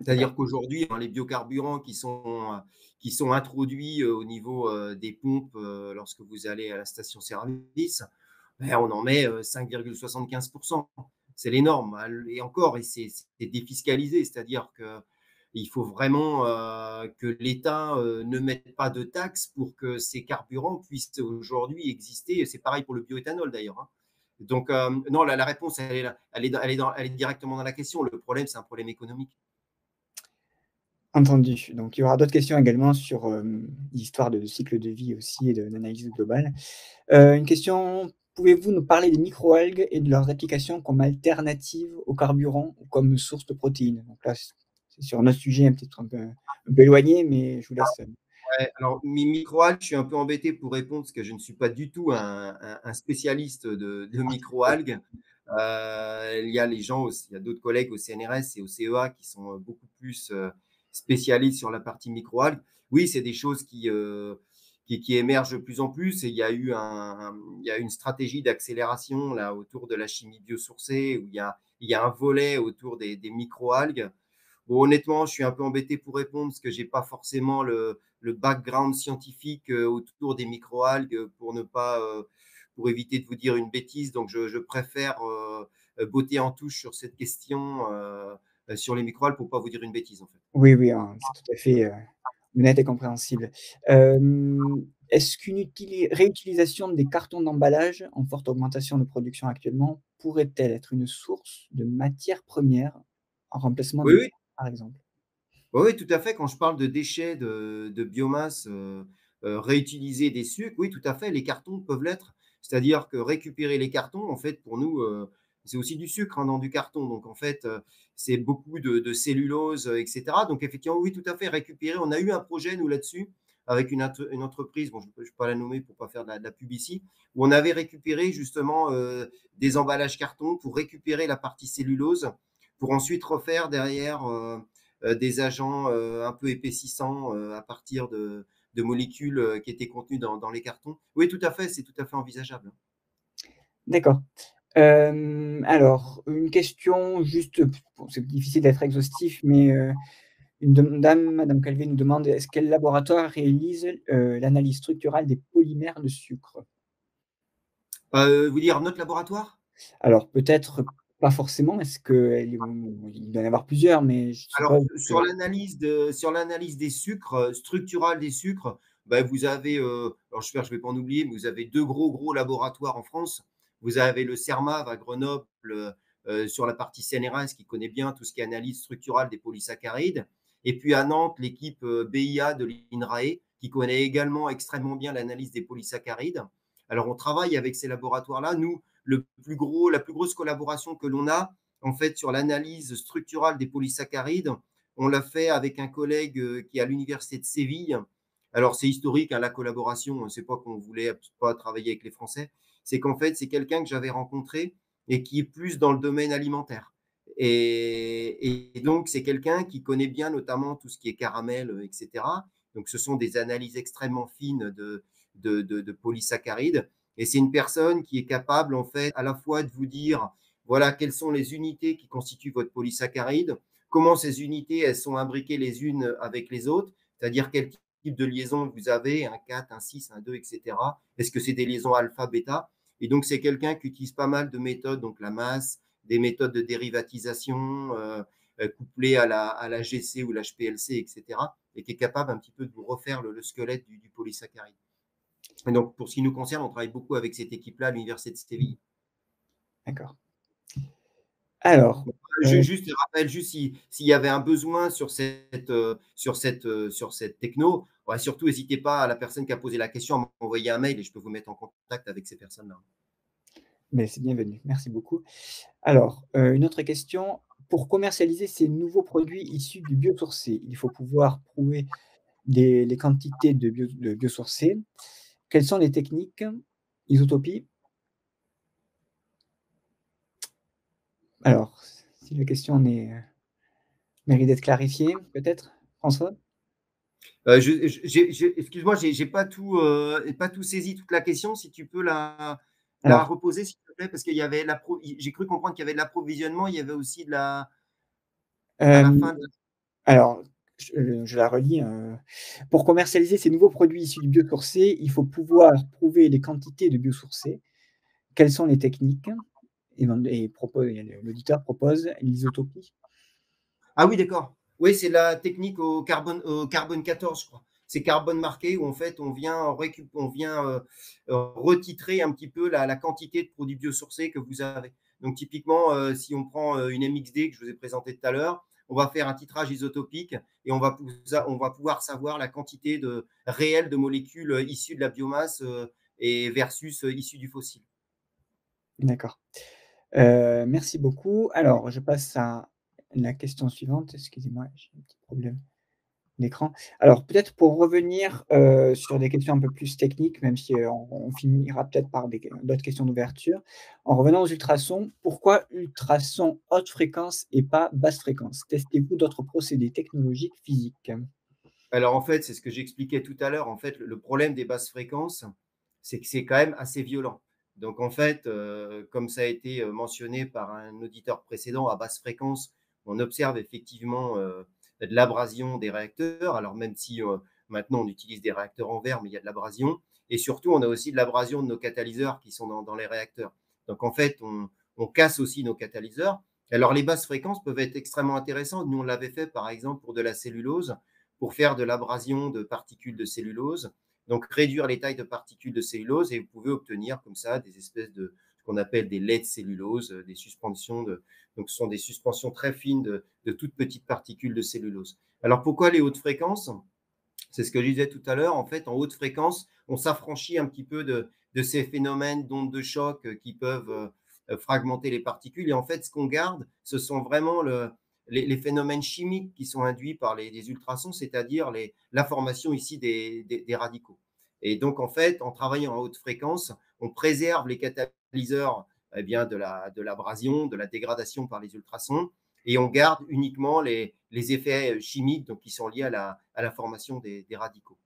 D'accord. C'est-à-dire qu'aujourd'hui, les biocarburants qui sont introduits au niveau des pompes lorsque vous allez à la station-service, ben, on en met 5,75%. C'est l'énorme. Et encore, et c'est défiscalisé, c'est-à-dire qu'il faut vraiment que l'État ne mette pas de taxes pour que ces carburants puissent aujourd'hui exister. C'est pareil pour le bioéthanol d'ailleurs, hein. Donc, non, la réponse, elle est directement dans la question. Le problème, c'est un problème économique. Entendu. Donc il y aura d'autres questions également sur, l'histoire de cycle de vie aussi et d'analyse globale. Une question: pouvez-vous nous parler des microalgues et de leurs applications comme alternative au carburant ou comme source de protéines? Donc là, c'est sur un autre sujet, peut-être un peu éloigné, mais je vous laisse, Ouais, alors microalgues, je suis un peu embêté pour répondre parce que je ne suis pas du tout un spécialiste de microalgues. Il y a les gens aussi, il y a d'autres collègues au CNRS et au CEA qui sont beaucoup plus spécialistes sur la partie microalgues. Oui, c'est des choses qui émergent de plus en plus et il y a une stratégie d'accélération là autour de la chimie biosourcée où il y a un volet autour des microalgues. Bon, honnêtement, je suis un peu embêté pour répondre parce que j'ai pas forcément le background scientifique autour des microalgues pour ne pas, pour éviter de vous dire une bêtise. Donc, je préfère botter en touche sur cette question sur les microalgues pour pas vous dire une bêtise, en fait. oui, oui, hein, c'est tout à fait, honnête et compréhensible. Est-ce qu'une réutilisation des cartons d'emballage en forte augmentation de production actuellement pourrait-elle être une source de matières premières en remplacement Oui, des oui. par exemple? Oui, oui, tout à fait. Quand je parle de déchets de biomasse, réutiliser des sucres, oui, tout à fait, les cartons peuvent l'être. C'est-à-dire que récupérer les cartons, en fait, pour nous, c'est aussi du sucre, hein, dans du carton. Donc, en fait, c'est beaucoup de cellulose, et cetera. Donc, effectivement, oui, tout à fait, récupérer. On a eu un projet, nous, là-dessus, avec une entreprise, bon, je ne vais pas la nommer pour pas faire de la pub ici, où on avait récupéré justement des emballages carton pour récupérer la partie cellulose, pour ensuite refaire derrière des agents un peu épaississants à partir de molécules qui étaient contenues dans les cartons. Oui, tout à fait, c'est tout à fait envisageable. D'accord. Alors, une question juste, bon, c'est difficile d'être exhaustif, mais, une dame, madame Calvé nous demande: «Est-ce quel laboratoire réalise, l'analyse structurale des polymères de sucre?» Vous dire notre laboratoire? Alors peut-être pas forcément, est-ce qu'elle il doit y en avoir plusieurs, mais je Alors, suppose que sur l'analyse des sucres, structurale des sucres, bah, vous avez, alors j'espère que je ne vais pas en oublier, mais vous avez 2 gros laboratoires en France. Vous avez le CERMAV à Grenoble, sur la partie CNRS qui connaît bien tout ce qui est analyse structurale des polysaccharides, et puis à Nantes, l'équipe, BIA de l'INRAE qui connaît également extrêmement bien l'analyse des polysaccharides. Alors on travaille avec ces laboratoires-là. Nous, la plus grosse collaboration que l'on a, en fait, sur l'analyse structurale des polysaccharides. On l'a fait avec un collègue qui est à l'université de Séville. Alors, c'est historique, hein, la collaboration. C'est pas qu'on voulait pas travailler avec les Français. C'est qu'en fait, c'est quelqu'un que j'avais rencontré et qui est plus dans le domaine alimentaire. Et donc, c'est quelqu'un qui connaît bien notamment tout ce qui est caramel, etc. Donc, ce sont des analyses extrêmement fines de polysaccharides. Et c'est une personne qui est capable, en fait, à la fois de vous dire voilà quelles sont les unités qui constituent votre polysaccharide, comment ces unités elles sont imbriquées les unes avec les autres, c'est-à-dire quel type de liaison vous avez, un 4, un 6, un 2, etc. Est-ce que c'est des liaisons alpha, bêta? Et donc, c'est quelqu'un qui utilise pas mal de méthodes, donc la masse, des méthodes de dérivatisation couplées à la GC ou l'HPLC, etc. Et qui est capable un petit peu de vous refaire le squelette du polysaccharide. Et donc, pour ce qui nous concerne, on travaille beaucoup avec cette équipe-là à l'Université de Séville. d'accord. Alors, Juste, je rappelle juste s'il y avait un besoin sur cette techno, ouais, surtout n'hésitez pas à la personne qui a posé la question à m'envoyer un mail et je peux vous mettre en contact avec ces personnes-là. mais c'est bienvenu, merci beaucoup. Alors, une autre question: pour commercialiser ces nouveaux produits issus du biosourcé, il faut pouvoir prouver les quantités de biosourcé. Quelles sont les techniques? Isotopie? Alors, si la question mérite d'être clarifiée, peut-être, François? Excuse-moi, pas tout saisi, toute la question. Si tu peux la Alors, reposer, s'il te plaît, parce qu'il y avait j'ai cru comprendre qu'il y avait de l'approvisionnement, il y avait aussi de la, à la hem, fin de, alors, je la relis, pour commercialiser ces nouveaux produits issus du biosourcé, il faut pouvoir prouver les quantités de biosourcé. Quelles sont les techniques? Et l'auditeur propose l'isotopie. ah oui, d'accord. Oui, c'est la technique au carbone 14, je crois. C'est carbone marqué où en fait on vient retitrer un petit peu la quantité de produits biosourcés que vous avez. Donc typiquement, si on prend une MXD que je vous ai présentée tout à l'heure, on va faire un titrage isotopique et on va pouvoir savoir la quantité réelle de molécules issues de la biomasse et versus issues du fossile. D'accord. Merci beaucoup. Alors, je passe à la question suivante. Excusez-moi, j'ai un petit problème d'écran. Alors peut-être pour revenir, sur des questions un peu plus techniques, même si, on finira peut-être par d'autres questions d'ouverture. En revenant aux ultrasons, pourquoi ultrasons haute fréquence et pas basse fréquence? Testez-vous d'autres procédés technologiques physiques? Alors en fait, c'est ce que j'expliquais tout à l'heure. En fait, le problème des basses fréquences, c'est que c'est quand même assez violent. Donc en fait, comme ça a été mentionné par un auditeur précédent, à basse fréquence, on observe effectivement de l'abrasion des réacteurs. Alors même si maintenant on utilise des réacteurs en verre, mais il y a de l'abrasion. Et surtout, on a aussi de l'abrasion de nos catalyseurs qui sont dans les réacteurs. Donc en fait, on casse aussi nos catalyseurs. Alors les basses fréquences peuvent être extrêmement intéressantes. Nous, on l'avait fait par exemple pour de la cellulose pour faire de l'abrasion de particules de cellulose, donc réduire les tailles de particules de cellulose et vous pouvez obtenir comme ça des espèces de ce qu'on appelle des laies de cellulose, des suspensions donc ce sont des suspensions très fines de toutes petites particules de cellulose. Alors pourquoi les hautes fréquences? C'est ce que je disais tout à l'heure. En fait, en haute fréquence, on s'affranchit un petit peu de ces phénomènes d'ondes de choc qui peuvent fragmenter les particules. Et en fait, ce qu'on garde, ce sont vraiment les phénomènes chimiques qui sont induits par les ultrasons, c'est-à-dire la formation ici des radicaux. Et donc, en fait, en travaillant en haute fréquence, on préserve les catalyseurs eh bien, de l'abrasion, de la dégradation par les ultrasons, et on garde uniquement les effets chimiques donc, qui sont liés à la formation des radicaux.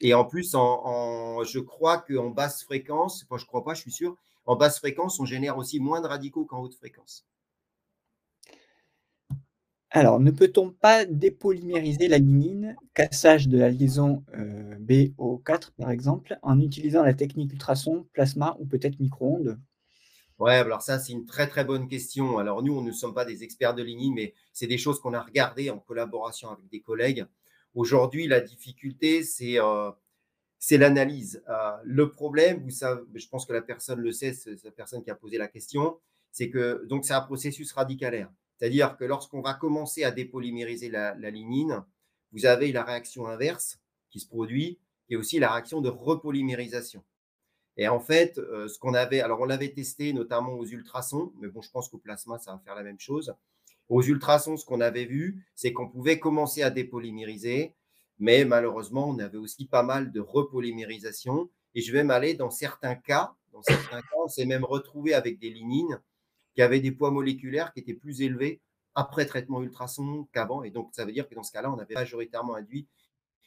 Et en plus, je crois qu'en basse fréquence, enfin, je crois pas, je suis sûr, en basse fréquence, on génère aussi moins de radicaux qu'en haute fréquence. Alors, ne peut-on pas dépolymériser la lignine, cassage de la liaison, BO4 par exemple, en utilisant la technique ultrasons, plasma ou peut-être micro-ondes? Ouais, alors ça, c'est une très, très bonne question. Alors nous, on ne sommes pas des experts de lignine, mais c'est des choses qu'on a regardées en collaboration avec des collègues. Aujourd'hui, la difficulté, c'est l'analyse. Le problème, vous savez, je pense que la personne le sait, c'est la personne qui a posé la question, c'est que donc c'est un processus radicalaire. C'est-à-dire que lorsqu'on va commencer à dépolymériser la lignine, vous avez la réaction inverse qui se produit et aussi la réaction de repolymérisation. Et en fait, ce qu'on avait, alors on l'avait testé notamment aux ultrasons, mais bon, je pense qu'au plasma, ça va faire la même chose. Aux ultrasons, ce qu'on avait vu, c'est qu'on pouvait commencer à dépolymériser, mais malheureusement, on avait aussi pas mal de repolymérisation. Et je vais m'aller dans certains cas, on s'est même retrouvé avec des lignines qui avaient des poids moléculaires qui étaient plus élevés après traitement ultrason qu'avant. Et donc, ça veut dire que dans ce cas-là, on avait majoritairement induit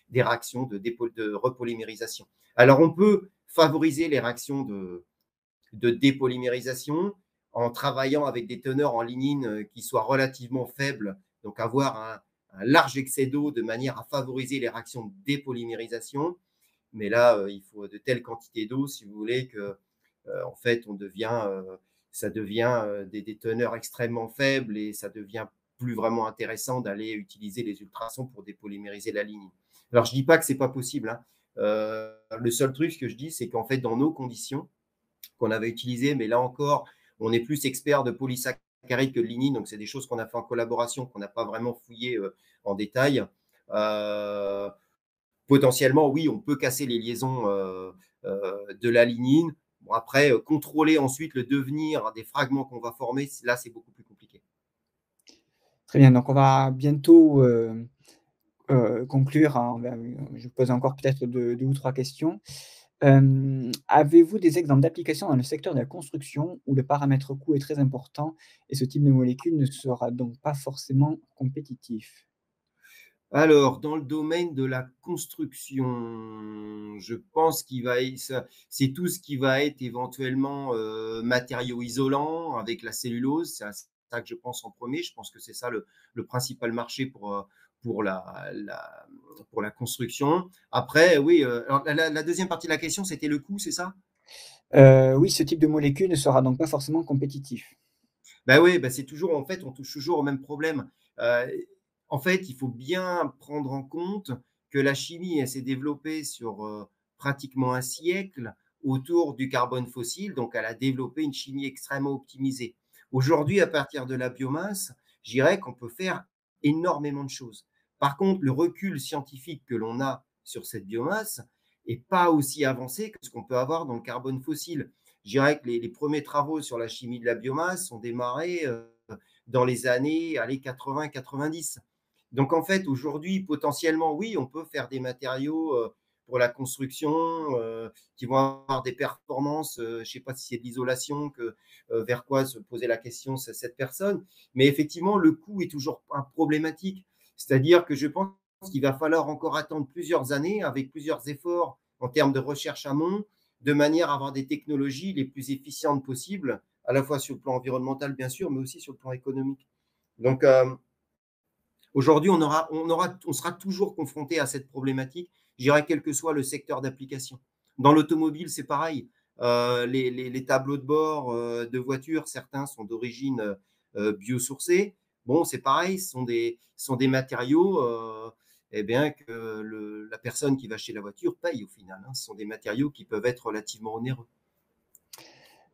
des réactions de repolymérisation. Alors, on peut favoriser les réactions de dépolymérisation en travaillant avec des teneurs en lignine qui soient relativement faibles, donc avoir un large excès d'eau de manière à favoriser les réactions de dépolymérisation. Mais là, il faut de telles quantités d'eau, si vous voulez, que en fait, ça devient des teneurs extrêmement faibles et ça devient plus vraiment intéressant d'aller utiliser les ultrasons pour dépolymériser la lignine. Alors, je ne dis pas que ce n'est pas possible, hein. Le seul truc que je dis, c'est qu'en fait, dans nos conditions, qu'on avait utilisées, mais là encore, on est plus expert de polysaccharides que de lignine, donc c'est des choses qu'on a fait en collaboration, qu'on n'a pas vraiment fouillé en détail. Euh, Potentiellement, oui, on peut casser les liaisons de la lignine. Bon, après, contrôler ensuite le devenir des fragments qu'on va former, là, c'est beaucoup plus compliqué. Très bien, donc on va bientôt, conclure, hein. Je vous pose encore peut-être 2 ou 3 questions. Avez-vous des exemples d'applications dans le secteur de la construction où le paramètre coût est très important et ce type de molécule ne sera donc pas forcément compétitif? Alors, dans le domaine de la construction, je pense qu'il va y ça c'est tout ce qui va être éventuellement, matériaux isolants avec la cellulose. C'est à ça que je pense en premier. Je pense que c'est ça le principal marché pour pour la construction. Après, oui, alors la 2e partie de la question, c'était le coût, c'est ça? Oui, ce type de molécule ne sera donc pas forcément compétitif. Bah oui, bah, c'est toujours en fait, on touche toujours au même problème. Heu, En fait, il faut bien prendre en compte que la chimie, elle s'est développée sur, pratiquement un siècle autour du carbone fossile, donc elle a développé une chimie extrêmement optimisée. Aujourd'hui, à partir de la biomasse, je dirais qu'on peut faire énormément de choses. Par contre, le recul scientifique que l'on a sur cette biomasse est pas aussi avancé que ce qu'on peut avoir dans le carbone fossile. Je dirais que les premiers travaux sur la chimie de la biomasse ont démarré dans les années 80-90. Donc en fait, aujourd'hui, potentiellement, oui, on peut faire des matériaux pour la construction qui vont avoir des performances, je ne sais pas si c'est de l'isolation, vers quoi se posait la question cette personne, mais effectivement, le coût est toujours un problématique. C'est-à-dire que je pense qu'il va falloir encore attendre plusieurs années avec plusieurs efforts en termes de recherche amont de manière à avoir des technologies les plus efficientes possibles, à la fois sur le plan environnemental, bien sûr, mais aussi sur le plan économique. Donc, aujourd'hui, on sera toujours confronté à cette problématique, je dirais, quel que soit le secteur d'application. Dans l'automobile, c'est pareil. Les tableaux de bord de voitures, certains sont d'origine biosourcée. Bon, c'est pareil, ce sont des matériaux eh bien, que la personne qui va acheter la voiture paye au final, hein. Ce sont des matériaux qui peuvent être relativement onéreux.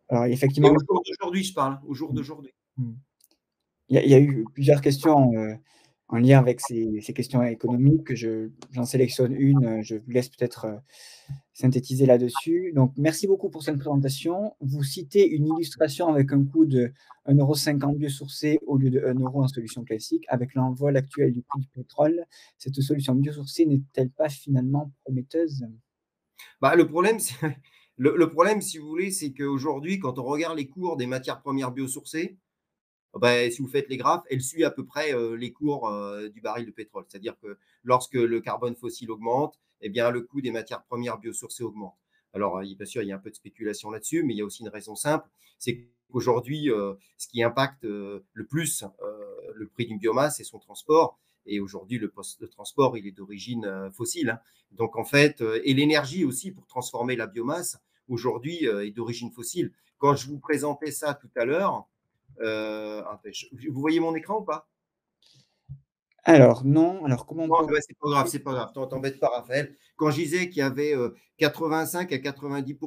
Alors Et effectivement, au jour d'aujourd'hui, je parle, hein, au jour mmh, d'aujourd'hui. mmh. Il y a eu plusieurs questions, en lien avec ces questions économiques que j'en sélectionne une, je vous laisse peut-être, synthétiser là-dessus. Donc merci beaucoup pour cette présentation. Vous citez une illustration avec un coût de 1,50 € biosourcé au lieu de 1 € en solution classique. Avec l'envol actuel du prix du pétrole, cette solution biosourcée n'est-elle pas finalement prometteuse? Bah, le problème, c'est le problème, si vous voulez, c'est qu'aujourd'hui, quand on regarde les cours des matières premières biosourcées, bah, si vous faites les graphes, elles suivent à peu près les cours du baril de pétrole. C'est-à-dire que lorsque le carbone fossile augmente, eh bien, le coût des matières premières biosourcées augmente. Alors, bien sûr, il y a un peu de spéculation là-dessus, mais il y a aussi une raison simple, c'est qu'aujourd'hui, ce qui impacte le plus le prix d'une biomasse, c'est son transport. Et aujourd'hui, le poste de transport, il est d'origine fossile, hein. Donc, en fait, et l'énergie aussi pour transformer la biomasse, aujourd'hui, est d'origine fossile. Quand je vous présentais ça tout à l'heure, vous voyez mon écran ou pas? Alors non, alors comment on Non, peut ouais, c'est pas grave, t'embête pas, Raphaël. Quand je disais qu'il y avait 85 à 90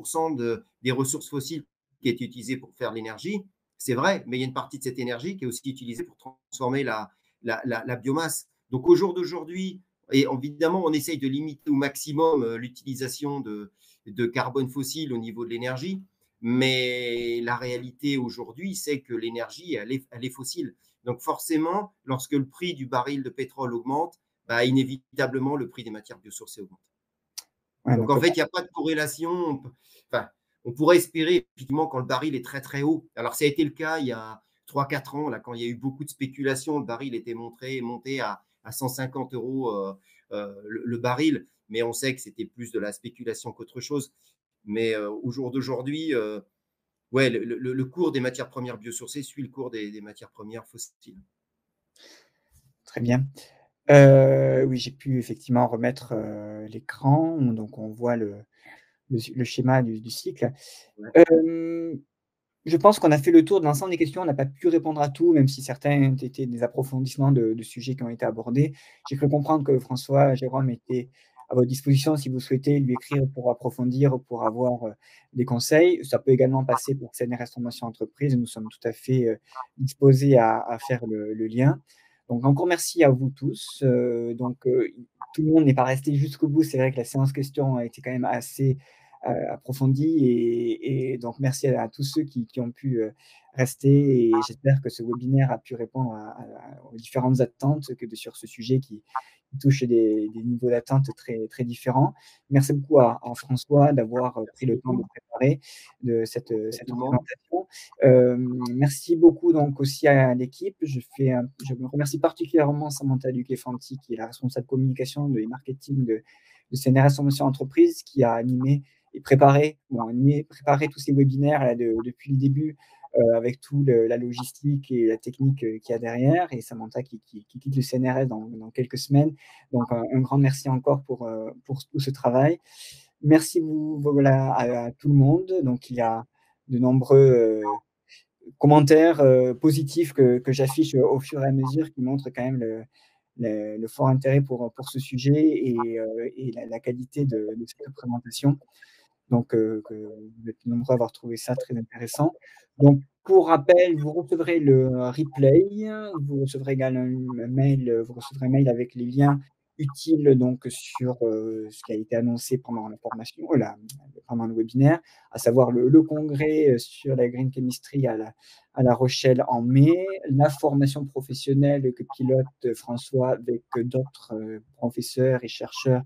des ressources fossiles qui étaient utilisées pour faire l'énergie, c'est vrai, mais il y a une partie de cette énergie qui est aussi utilisée pour transformer la biomasse. Donc au jour d'aujourd'hui, et évidemment, on essaye de limiter au maximum l'utilisation de carbone fossile au niveau de l'énergie, mais la réalité aujourd'hui, c'est que l'énergie, elle est fossile. Donc forcément, lorsque le prix du baril de pétrole augmente, bah, inévitablement, le prix des matières biosourcées augmente. ouais, Donc, donc en fait, il n'y a pas de corrélation. Enfin, on pourrait espérer, effectivement, quand le baril est très, très haut. Alors, ça a été le cas il y a 3, 4 ans, là, quand il y a eu beaucoup de spéculation, le baril était monté à 150 euros le baril. Mais on sait que c'était plus de la spéculation qu'autre chose. Mais au jour d'aujourd'hui, ouais, le cours des matières premières biosourcées suit le cours des matières premières fossiles. très bien. Oui, j'ai pu effectivement remettre, l'écran, donc on voit le schéma du cycle. Ouais. Hem, je pense qu'on a fait le tour de l'ensemble des questions. On n'a pas pu répondre à tout, même si certains étaient des approfondissements de sujets qui ont été abordés. J'ai cru comprendre que François Jérôme était à votre disposition si vous souhaitez lui écrire pour approfondir, pour avoir, des conseils. Ça peut également passer pour CNRS Formation Entreprise. Nous sommes tout à fait, disposés à faire le lien. Donc encore merci à vous tous. Tout le monde n'est pas resté jusqu'au bout. C'est vrai que la séance questions a été quand même assez approfondie et donc merci à tous ceux qui ont pu, rester et j'espère que ce webinaire a pu répondre aux différentes attentes sur ce sujet qui touche des niveaux d'attente très, très différents. Merci beaucoup à François d'avoir, pris Merci le temps de beaucoup. préparer Merci à cette tout le monde. présentation. Merci beaucoup donc aussi à l'équipe. Je me remercie particulièrement Samantha Duquet-Fanti qui est la responsable communication et marketing de CNRS Formation Entreprise qui a animé et préparé tous ces webinaires là depuis le début, avec tout la logistique et la technique, qu'il y a derrière et Samantha qui quitte le CNRS dans quelques semaines. Donc un grand merci encore pour tout ce travail. Merci voilà à tout le monde. Donc il y a de nombreux, commentaires, positifs que j'affiche au fur et à mesure qui montrent quand même le fort intérêt pour ce sujet et la qualité de cette présentation. Donc, que vous êtes nombreux à avoir trouvé ça très intéressant. Donc, pour rappel, vous recevrez le replay, vous recevrez également un mail, vous recevrez un mail avec les liens utiles donc sur, ce qui a été annoncé pendant la formation, pendant le webinaire, à savoir le congrès, sur la green chemistry à La Rochelle en mai, la formation professionnelle que pilote François avec d'autres, professeurs et chercheurs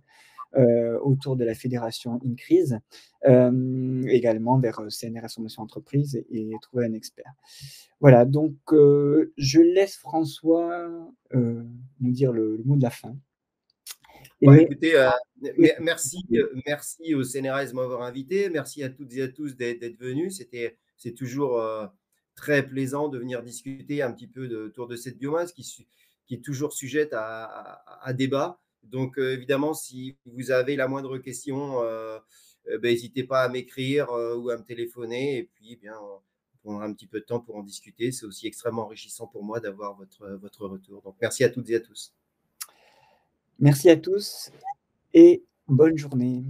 autour de la fédération INCRISE, également vers CNRS Formation Entreprise et trouver un expert. Voilà, donc je laisse François nous dire le mot de la fin. Bah, Et écoutez, oui, merci au CNRS de m'avoir invité. Merci à toutes et à tous d'être venus. C'est toujours très plaisant de venir discuter un petit peu autour de cette biomasse qui est toujours sujette à débat. Donc, évidemment, si vous avez la moindre question, ben, n'hésitez pas à m'écrire ou à me téléphoner. Et puis, eh bien, on prendra un petit peu de temps pour en discuter. C'est aussi extrêmement enrichissant pour moi d'avoir votre retour. Donc, merci à toutes et à tous. merci à tous et bonne journée.